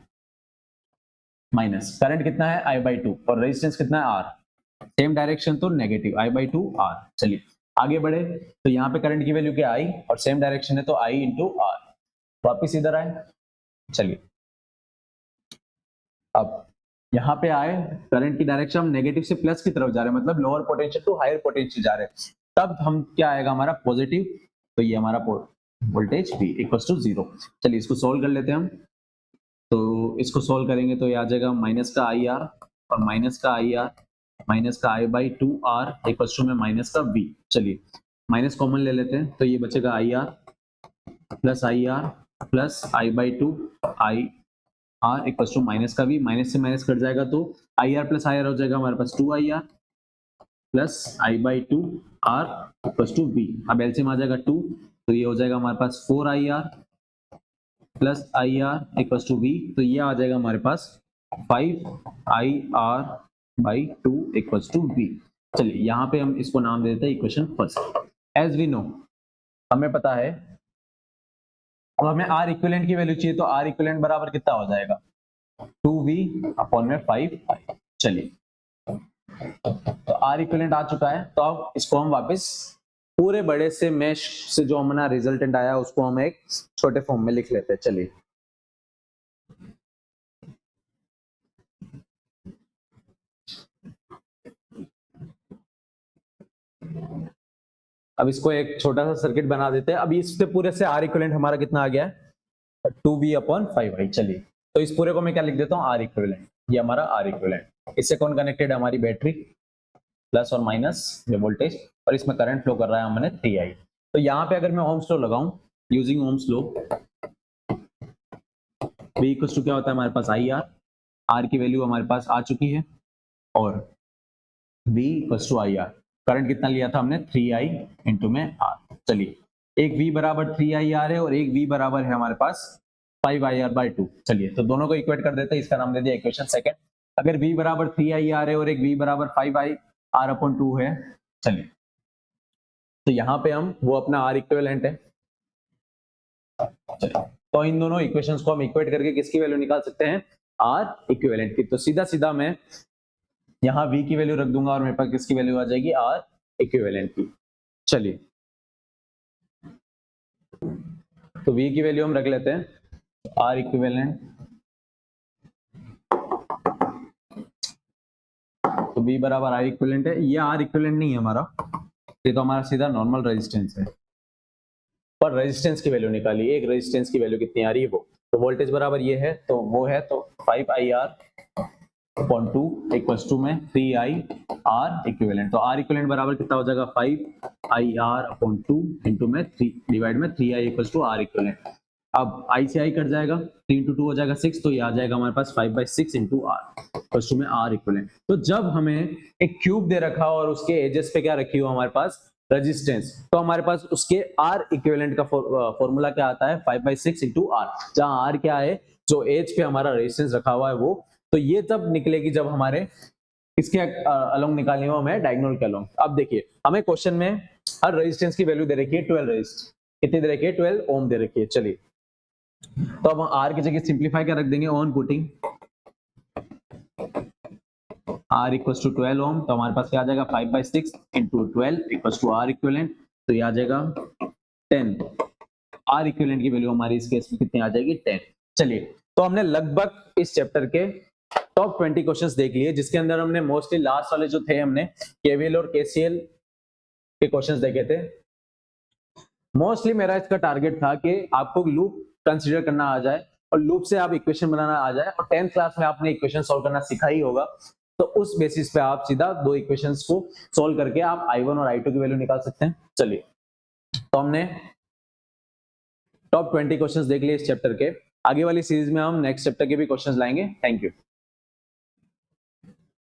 माइनस करंट कितना है I/2 और रेजिस्टेंस कितना है आर, सेम डायरेक्शन तो नेगेटिव I/2 आर। चलिए आगे बढ़े, तो यहाँ पे करंट की वैल्यू क्या आई और सेम डायरेक्शन है तो I × R। वापिस इधर आए, चलिए अब यहाँ पे आए, करंट की डायरेक्शन हम नेगेटिव से प्लस की तरफ जा रहे हैं, मतलब lower potential to higher potential जा रहे हैं, तब हम क्या आएगा हमारा पॉजिटिव, तो ये हमारा वोल्टेज V = 0। चलिए इसको सोल्व कर लेते हैं हम। तो इसको सोल्व करेंगे तो ये आ जाएगा माइनस का IR और माइनस का IR माइनस का I/2R = में माइनस का V। चलिए माइनस कॉमन ले लेते हैं, तो ये बचेगा IR plus I/2 IR = minus का V, माइनस से माइनस कट जाएगा तो IR प्लस IR हो जाएगा हमारे पास 2IR प्लस I/2R = V। अब एलसीएम आ जाएगा 2, तो ये हो जाएगा हमारे पास 4IR प्लस IR = V, तो ये आ जाएगा हमारे पास 5IR/2 = V। चलिए यहाँ पे हम इसको नाम दे देते हैं equation first. As we know, हमें पता है अब हमें आर इक्विवेलेंट की वैल्यू चाहिए, तो आर इक्विवेलेंट बराबर कितना हो जाएगा 2v अपॉन में 5i। चलिए, तो आर इक्विवेलेंट आ चुका है, तो अब इसको हम वापस पूरे बड़े से मेश से जो हमारा रिजल्टेंट आया उसको हम एक छोटे फॉर्म में लिख लेते हैं। चलिए, अब इसको एक छोटा सा सर्किट बना देते हैं। अब इससे पूरे से आर इक्विवेलेंट हमारा कितना आ गया है 2v अपॉन 5i। चलिए, तो इस पूरे को मैं क्या लिख देता हूँ आर इक्विवेलेंट, ये हमारा आर इक्विवेलेंट। इससे कौन कनेक्टेड है, हमारी बैटरी, प्लस और माइनस ये वोल्टेज, और इसमें करंट फ्लो कर रहा है हमने 3i। तो यहाँ पे अगर मैं ओम्स लॉ लगाऊं using Ohm's law, v equals to क्या होता है हमारे पास आई आर, आर की वैल्यू हमारे पास आ चुकी है, और v equals to I R, current कितना लिया था हमने 3i इंटू में r। चलिए, एक v बराबर 3ir है और एक v बराबर है हमारे पास 5ir/2। चलिए, तो दोनों को इक्वेट कर देते हैं, इसका नाम दे दिया इक्वेशन सेकंड। अगर v बराबर 3ir है और एक v बराबर 5ir/2 है, चलिए, तो यहाँ पे हम वो अपना आर इक्विवेलेंट है। चलिए, तो इन दोनों इक्वेशंस को हम इक्वेट करके किसकी वैल्यू निकाल सकते हैं, आर इक्विवेलेंट की। तो सीधा सीधा मैं यहाँ v की वैल्यू रख दूंगा और मेरे पास किसकी वैल्यू आ जाएगी, आर इक्विवेलेंट की। चलिए, तो v की वैल्यू हम रख लेते हैं, आर इक्विवेलेंट, तो v बराबर आर इक्विवेलेंट है। ये आर इक्विवेलेंट नहीं है हमारा, ये तो हमारा सीधा नॉर्मल रेजिस्टेंस है, पर रेजिस्टेंस की वैल्यू निकाली, एक रेजिस्टेंस की वैल्यू कितनी आ रही है वो, तो वोल्टेज बराबर ये है, तो वो है तो 5ir/2 इक्वल्स टू में 3ir इक्विवेलेंट। तो r इक्विवेलेंट बराबर कितना हो जाएगा 5ir/2 इंटू में 3 डिवाइड में 3i equals to r equivalent. अब i से i कट जाएगा, 3 इंटू 2 हो जाएगा 6, तो ये आ जाएगा हमारे पास 5/6 इंटू r इक्वल्स टू में r इक्विवेलेंट। तो जब हमें एक क्यूब दे रखा और उसके एजेस पे क्या रखी हो हमारे पास रेजिस्टेंस, तो हमारे पास उसके आर इक्विवेलेंट का फॉर्मूला क्या आता है 5/6 इंटू आर, जहां आर क्या है जो एज पे हमारा रेजिस्टेंस रखा हुआ है वो। तो ये तब निकलेगी जब हमारे इसके अलोंग निकालनी हो हमें डायगोनल के अलोंग। अब देखिए, हमें क्वेश्चन में हर रेजिस्टेंस की वैल्यू दे रखी है 12 रेजिस्ट, कितनी दे रखी है 12 ओम दे रखी है। चलिए, तो अब आर की जगह सिंप्लीफाई क्या रख देंगे, on putting R equals to 12 ohm, तो हमारे पास क्या आ जाएगा 5/6 into 12 equals to R equivalent, तो ये आ जाएगा 10। R इक्विवेलेंट की वैल्यू हमारी इस केस में कितनी आ जाएगी 10। चलिए, तो हमने लगभग इस चैप्टर के टॉप 20 क्वेश्चंस देख लिए, जिसके अंदर हमने मोस्टली लास्ट वाले जो थे हमने केवीएल और केसीएल के क्वेश्चंस देखे थे। मोस्टली मेरा इसका टारगेट था कि आपको लूप कंसीडर करना आ जाए और लूप से आप इक्वेशन बनाना आ जाए, और 10th क्लास में आपने इक्वेशन सॉल्व करना सीखा ही होगा, तो उस बेसिस पे आप सीधा दो इक्वेशंस को सॉल्व करके आप i1 और i2 की वैल्यू निकाल सकते हैं। चलिए, तो हमने टॉप 20 क्वेश्चंस देख लिए इस चैप्टर के। आगे वाली सीरीज में हम नेक्स्ट चैप्टर के भी क्वेश्चंस लाएंगे। Thank you.